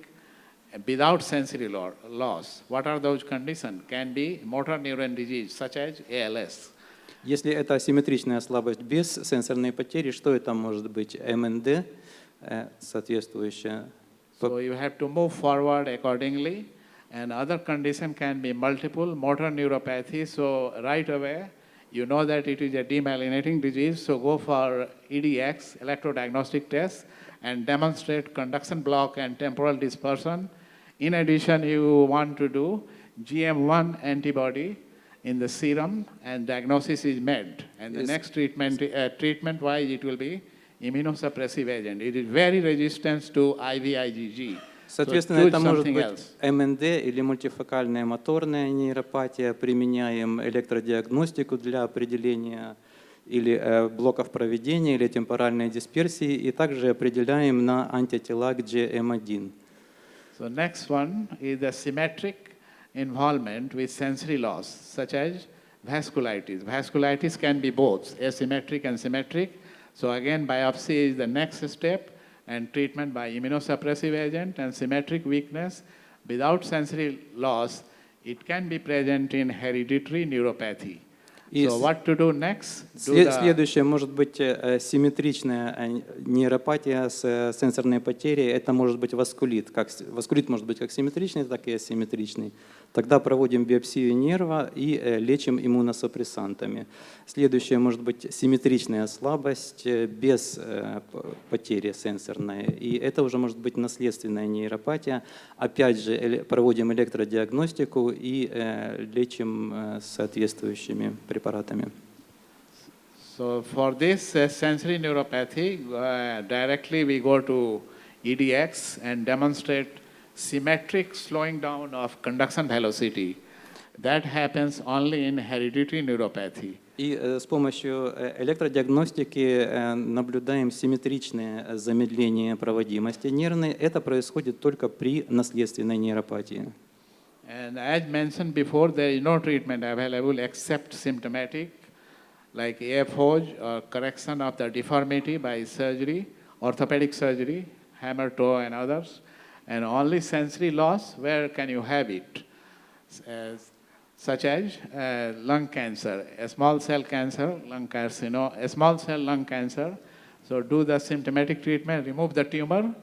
without sensory loss, what are those conditions? Can be motor neuron disease, such as ALS. Если это асимметричная слабость без сенсорной потери, что это может быть? МНД соответствующая. So you have to move forward accordingly. And other condition can be multiple motor neuropathy. So right away, you know that it is a demyelinating disease. So go for EDX, electrodiagnostic test, and demonstrate conduction block and temporal dispersion. In addition, you want to do GM1 antibody in the serum, and diagnosis is made. And the next treatment-wise, it will be immunosuppressive agent. It is very resistant to IVIG. Соответственно, это может быть МНД или мультифокальная моторная нейропатия. Применяем электродиагностику для определения или блоков проведения, или темпоральной дисперсии, и также определяем на антитела к GM1. So next one is the symmetric involvement with sensory loss, such as vasculitis. Vasculitis can be both asymmetric and symmetric. So again, biopsy is the next step, and treatment by immunosuppressive agent and symmetric weakness. Without sensory loss, it can be present in hereditary neuropathy. И So what to do next? Do the следующее может быть симметричная нейропатия с сенсорной потерей. Это может быть васкулит. Васкулит может быть как симметричный, так и асимметричный. Тогда проводим биопсию нерва и лечим иммуносупрессантами. Следующее может быть симметричная слабость без потери сенсорной. И это уже может быть наследственная нейропатия. Опять же проводим электродиагностику и лечим соответствующими препаратами. So for this sensory neuropathy, directly we go to EDX and demonstrate symmetric slowing down of conduction velocity. That happens only in hereditary neuropathy. И с помощью электродиагностики наблюдаем симметричное замедление проводимости нервной. Это происходит только при наследственной нейропатии. And as mentioned before, there is no treatment available except symptomatic, like AFOs or correction of the deformity by surgery, orthopedic surgery, hammer toe and others, and only sensory loss, where can you have it? Such as lung cancer, a small cell cancer, lung carcinoma, a small cell lung cancer. So do the symptomatic treatment, remove the tumor,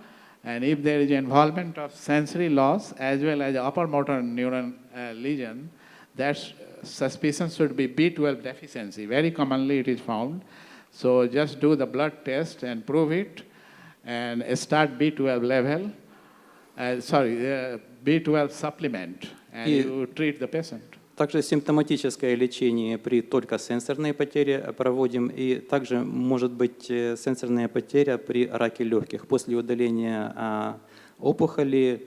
and if there is involvement of sensory loss as well as upper motor neuron lesion, that suspicion should be B12 deficiency. Very commonly it is found. So just do the blood test and prove it, and start B12 level, B12 supplement, and you treat the patient. Также симптоматическое лечение при только сенсорной потере проводим, и также может быть сенсорная потеря при раке легких. После удаления опухоли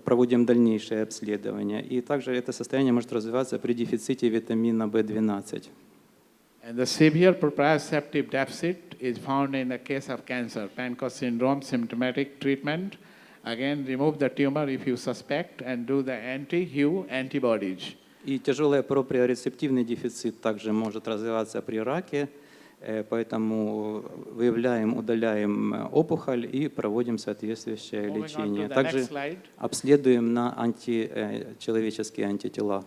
проводим дальнейшее обследование. И также это состояние может развиваться при дефиците витамина В12. And the severe proprioceptive deficit is found in the case of cancer, Pankos syndrome, symptomatic treatment. Again, remove the tumor if you suspect and do the anti-Hu antibodies. И тяжелый проприорецептивный дефицит также может развиваться при раке, поэтому выявляем, удаляем опухоль и проводим соответствующее лечение. Также обследуем на человеческие антитела.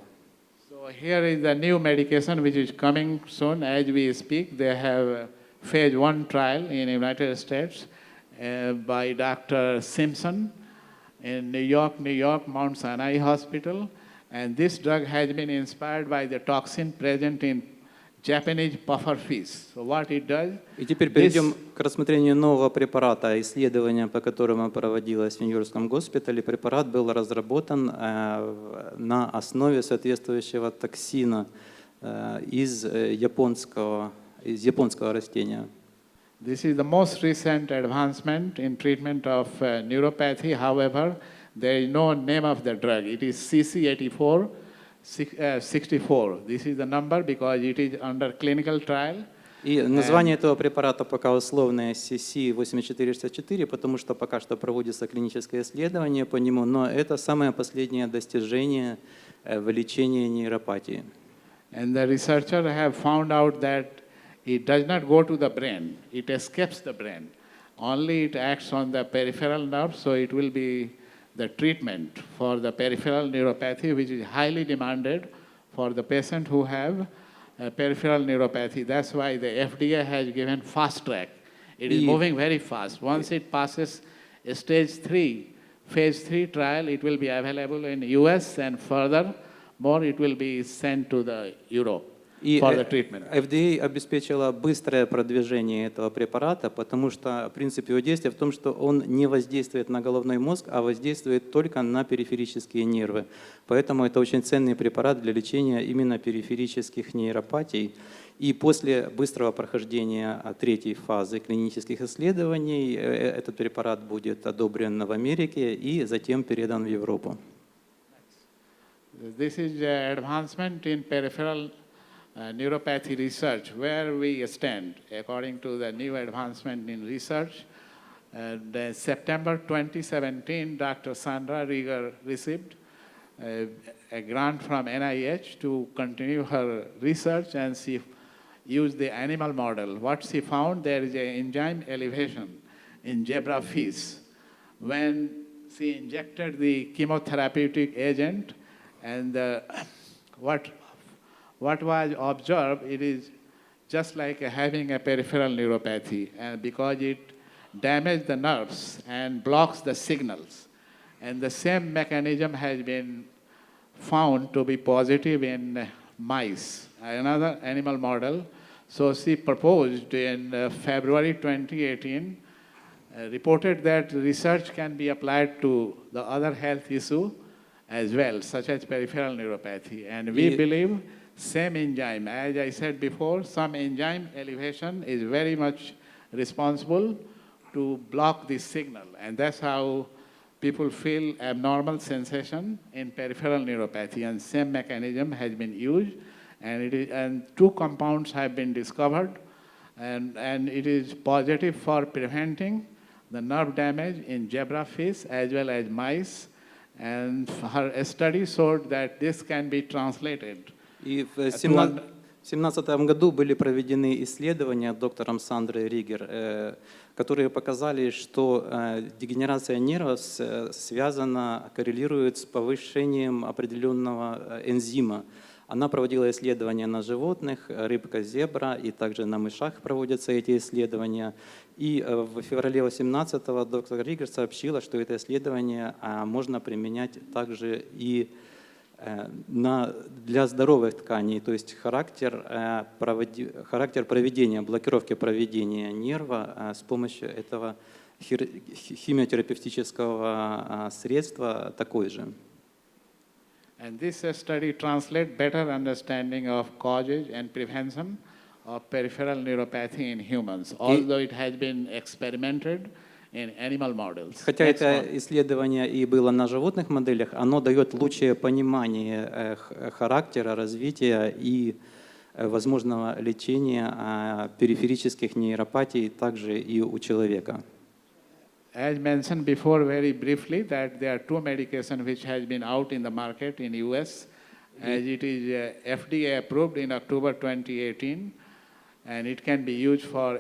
So here is the new medication which is coming soon as we speak. They have phase 1 trial in the United States. By Dr. Simpson in New York, Mount Sinai Hospital. And this drug has been inspired by the toxin present in Japanese puffer fish. So what it does? И теперь перейдем к рассмотрению нового препарата. Исследование, по которому проводилось в Нью-Йоркском госпитале, препарат был разработан на основе соответствующего токсина из японского растения. This is the most recent advancement in treatment of neuropathy. However, there is no name of the drug. It is CC84 64. This is the number because it is under clinical trial. И название этого препарата пока условное CC8464, потому что пока что проводится клиническое исследование по нему, но это самое последнее достижение в лечении нейропатии. And the researchers have found out that it does not go to the brain, it escapes the brain. Only it acts on the peripheral nerve, so it will be the treatment for the peripheral neuropathy, which is highly demanded for the patient who have peripheral neuropathy. That's why the FDA has given fast track. It is moving very fast. Once it passes stage 3, phase 3 trial, it will be available in US, and further more it will be sent to the Europe. И FDA обеспечила быстрое продвижение этого препарата, потому что принцип его действия в том, что он не воздействует на головной мозг, а воздействует только на периферические нервы. Поэтому это очень ценный препарат для лечения именно периферических нейропатий. И после быстрого прохождения третьей фазы клинических исследований этот препарат будет одобрен в Америке и затем передан в Европу. This is advancement in peripheral neuropathy research, where we stand according to the new advancement in research. September 2017, Dr. Sandra Rieger received a grant from NIH to continue her research, and she used the animal model. What she found, there is an enzyme elevation in zebrafish. When she injected the chemotherapeutic agent, and what was observed, it is just like having a peripheral neuropathy, because it damages the nerves and blocks the signals. And the same mechanism has been found to be positive in mice, another animal model. So she proposed in February 2018, reported that research can be applied to the other health issue as well, such as peripheral neuropathy. And we believe same enzyme, as I said before, some enzyme elevation is very much responsible to block this signal. And that's how people feel abnormal sensation in peripheral neuropathy. And same mechanism has been used. And two compounds have been discovered. And it is positive for preventing the nerve damage in zebrafish as well as mice. And her study showed that this can be translated. И в 2017 году были проведены исследования доктором Сандрой Ригер, которые показали, что дегенерация нервов связана, коррелирует с повышением определенного энзима. Она проводила исследования на животных, рыбка зебра, и также на мышах проводятся эти исследования. И в феврале 2018 доктор Ригер сообщила, что это исследование можно применять также и для здоровых тканей, то есть характер проведения, блокировки проведения нерва с помощью этого химиотерапевтического средства такой же. And this study translates better understanding of causes and prevention of peripheral neuropathy in humans, although it has been experimented in animal models. Хотя это исследование и было на животных моделях, оно дает лучшее понимание характера, развития и возможного лечения периферических нейропатий также и у человека. As mentioned before very briefly, that there are two medications which has been out in the market in US, as it is FDA approved in October 2018, and it can be used for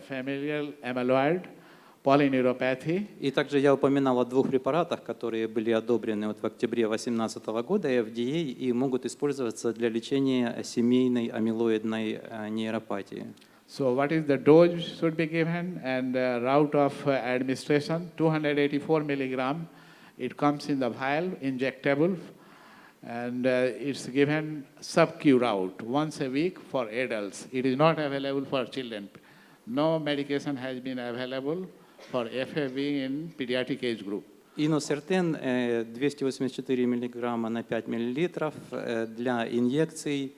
familial amyloid polyneuropathy. И также я упоминал о двух препаратах, которые были одобрены в октябре 2018 года FDA и могут использоваться для лечения семейной амилоидной нейропатии. So what is the dose should be given and route of administration? 284 milligram. It comes in the vial, injectable, and it's given sub-Q route once a week for adults. It is not available for children. No medication has been available for FAV in pediatric age group. Иносертен 284 миллиграмма на 5 миллилитров для инъекций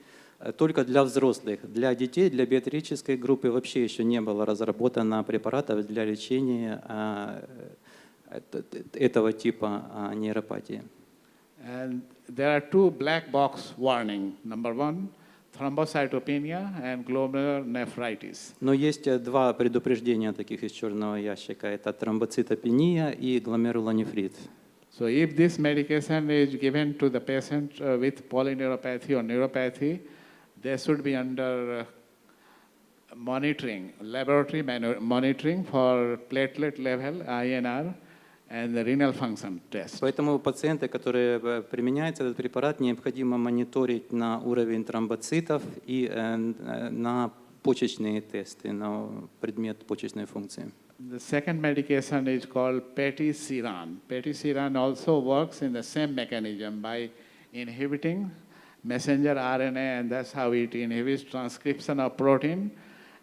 только для взрослых. Для детей, для педиатрической группы вообще еще не было разработано препаратов для лечения этого типа нейропатии. And there are two black box warning. Number one, thrombocytopenia and glomerulonephritis. Но есть два предупреждения таких из черного ящика. Это тромбоцитопения и гломерулонефрит. So if this medication is given to the patient with polyneuropathy or neuropathy, they should be under monitoring, laboratory monitoring for platelet level, INR, and the renal function test. Поэтому пациенты, которые применяют этот препарат, необходимо мониторить на уровень тромбоцитов и на почечные тесты, на предмет почечной функции. The second medication is called patisiran. Patisiran also works in the same mechanism by inhibiting messenger RNA, and that's how it inhibits transcription of protein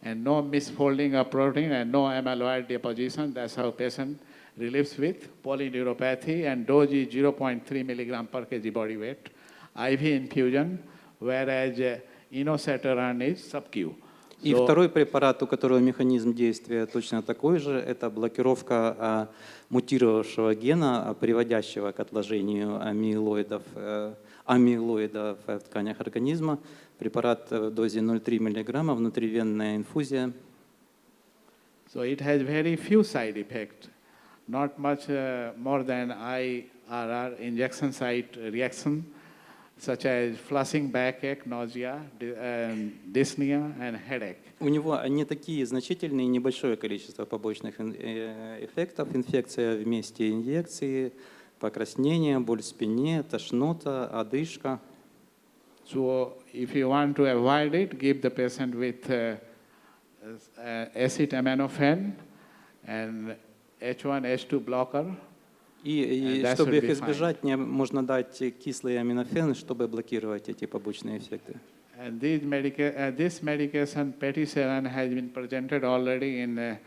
and no misfolding of protein and no amyloid deposition. That's how patient relieves with polyneuropathy, and dose is 0.3 milligram per kg body weight, IV infusion, whereas inoceteran is sub-Q. И второй препарат, у которого механизм действия точно такой же, это блокировка мутировавшего гена, приводящего к отложению амилоидов в тканях организма. Препарат в дозе 0,3 мг, внутривенная инфузия. So it has very few side effects. not much more than IRR, injection site reaction, such as flushing, backache, nausea, dyspnea, and headache. У него не такие значительные, небольшое количество побочных эффектов. Инфекция в месте инъекции, покраснение, боль в спине, тошнота, одышка. So if you want to avoid it, give the patient with acetaminophen and H1, H2 blocker. И that чтобы should их be избежать, можно дать кислый аминофен, чтобы блокировать эти побочные эффекты. And this medication, Petiseran, has been presented already in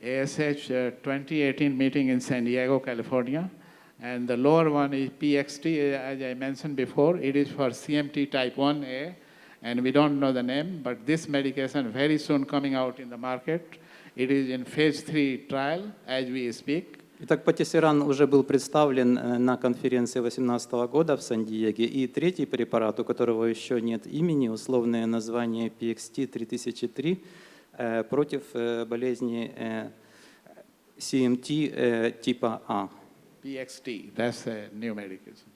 ASH 2018 meeting in San Diego, California. And the lower one is PXT, as I mentioned before. It is for CMT type 1A, and we don't know the name, but this medication very soon coming out in the market. It is in phase 3 trial as we speak. Итак, патисеран уже был представлен на конференции 2018 года в Сан-Диего. И третий препарат, у которого еще нет имени, условное название PXT-3003, против болезни CMT типа А. PXT, that's a new medication.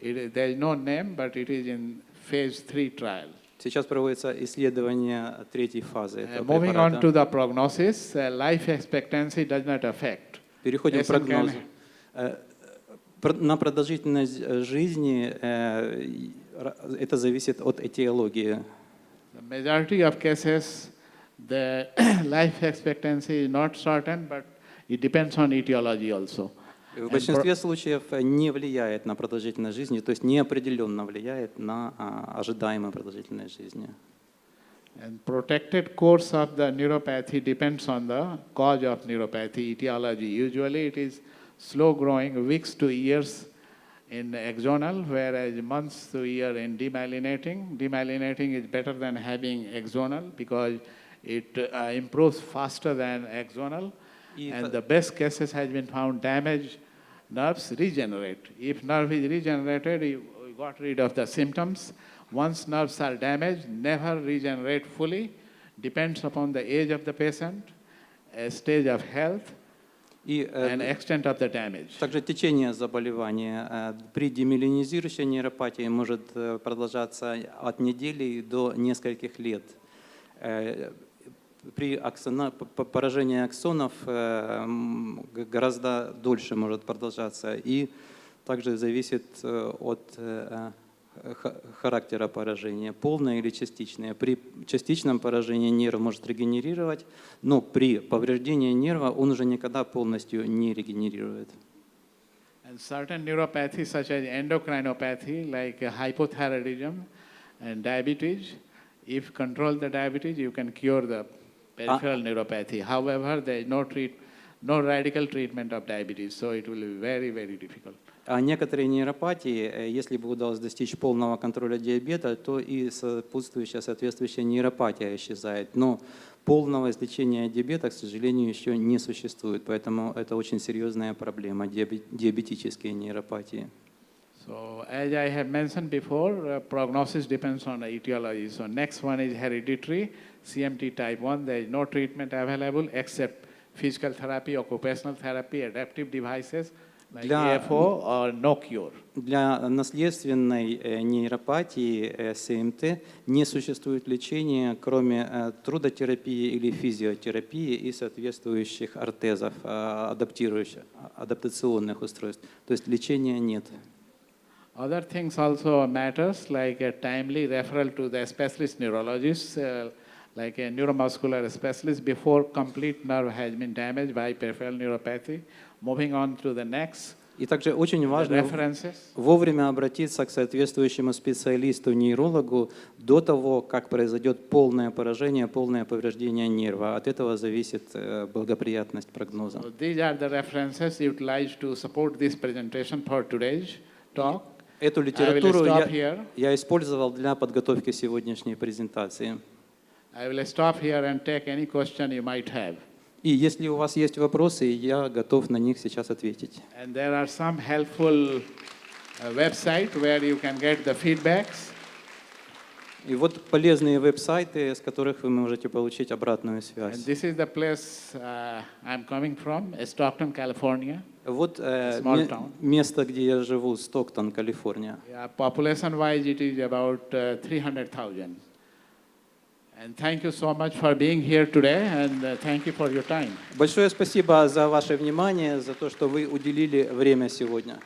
There is no name, but it is in phase 3 trial. Сейчас проводится исследование третьей фазы этого Moving on to препарата. the prognosis, life expectancy does not affect. Переходим к прогнозу. На продолжительность жизни это зависит от этиологии. The majority of cases, the life expectancy is not certain, but it depends on etiology also. В большинстве случаев не влияет на продолжительность жизни, то есть неопределенно влияет на ожидаемую продолжительность жизни. And protected course of the neuropathy depends on the cause of neuropathy, etiology. Usually it is slow growing, weeks to years in axonal, whereas months to year in demyelinating. Demyelinating is better than having axonal because it improves faster than axonal. And the best cases has been found damaged nerves regenerate. If nerve is regenerated, you got rid of the symptoms. Once nerves are damaged, never regenerate fully. Depends upon the age of the patient, stage of health, and extent of the damage. Также течение заболевания при демиелинизирующей нейропатии может продолжаться от недели до нескольких лет. При поражении аксонов гораздо дольше может продолжаться и также зависит от характера поражения, полное или частичное. При частичном поражении нерв может регенерировать, но при повреждении нерва он уже никогда полностью не регенерирует. And certain neuropathies such as endocrinopathy like hypothyroidism and diabetes, if control the diabetes, you can cure the peripheral neuropathy. However, there is no radical treatment of diabetes, so it will be very, very difficult. А некоторые нейропатии, если бы удалось достичь полного контроля диабета, то и соответствующая нейропатия исчезает. Но полного излечения диабета, к сожалению, еще не существует. Поэтому это очень серьезная проблема диабетические нейропатии. So, as I have mentioned before, prognosis depends on the etiology. So, next one is hereditary, CMT type 1. There is no treatment available except physical therapy, occupational therapy, adaptive devices, like AFO, or no cure. Для наследственной нейропатии СМТ не существует лечения, кроме трудотерапии или физиотерапии и соответствующих ортезов, адаптационных устройств. То есть лечения нет. Other things also matters, like a timely referral to the specialist neurologist, like a neuromuscular specialist before complete nerve has been damaged by peripheral neuropathy. Moving on to the next. И также очень важно вовремя обратиться к соответствующему специалисту-нейрологу до того, как произойдет полное поражение, полное повреждение нерва. От этого зависит благоприятность прогноза. So these are the references utilized to support this presentation for today's talk. Эту литературу я использовал для подготовки сегодняшней презентации. I will stop here and take any question you might have. И если у вас есть вопросы, я готов на них сейчас ответить. And there are some helpful websites where you can get the feedbacks. И вот полезные веб-сайты, с которых вы можете получить обратную And связь. this is the place I'm coming from, Stockton, California. Вот Small town. место, где я живу, Стоктон, Калифорния. Yeah, population-wise, it is about 300,000. And thank you so much for being here today, and thank you for your time. Большое спасибо за ваше внимание, за то, что вы уделили время сегодня.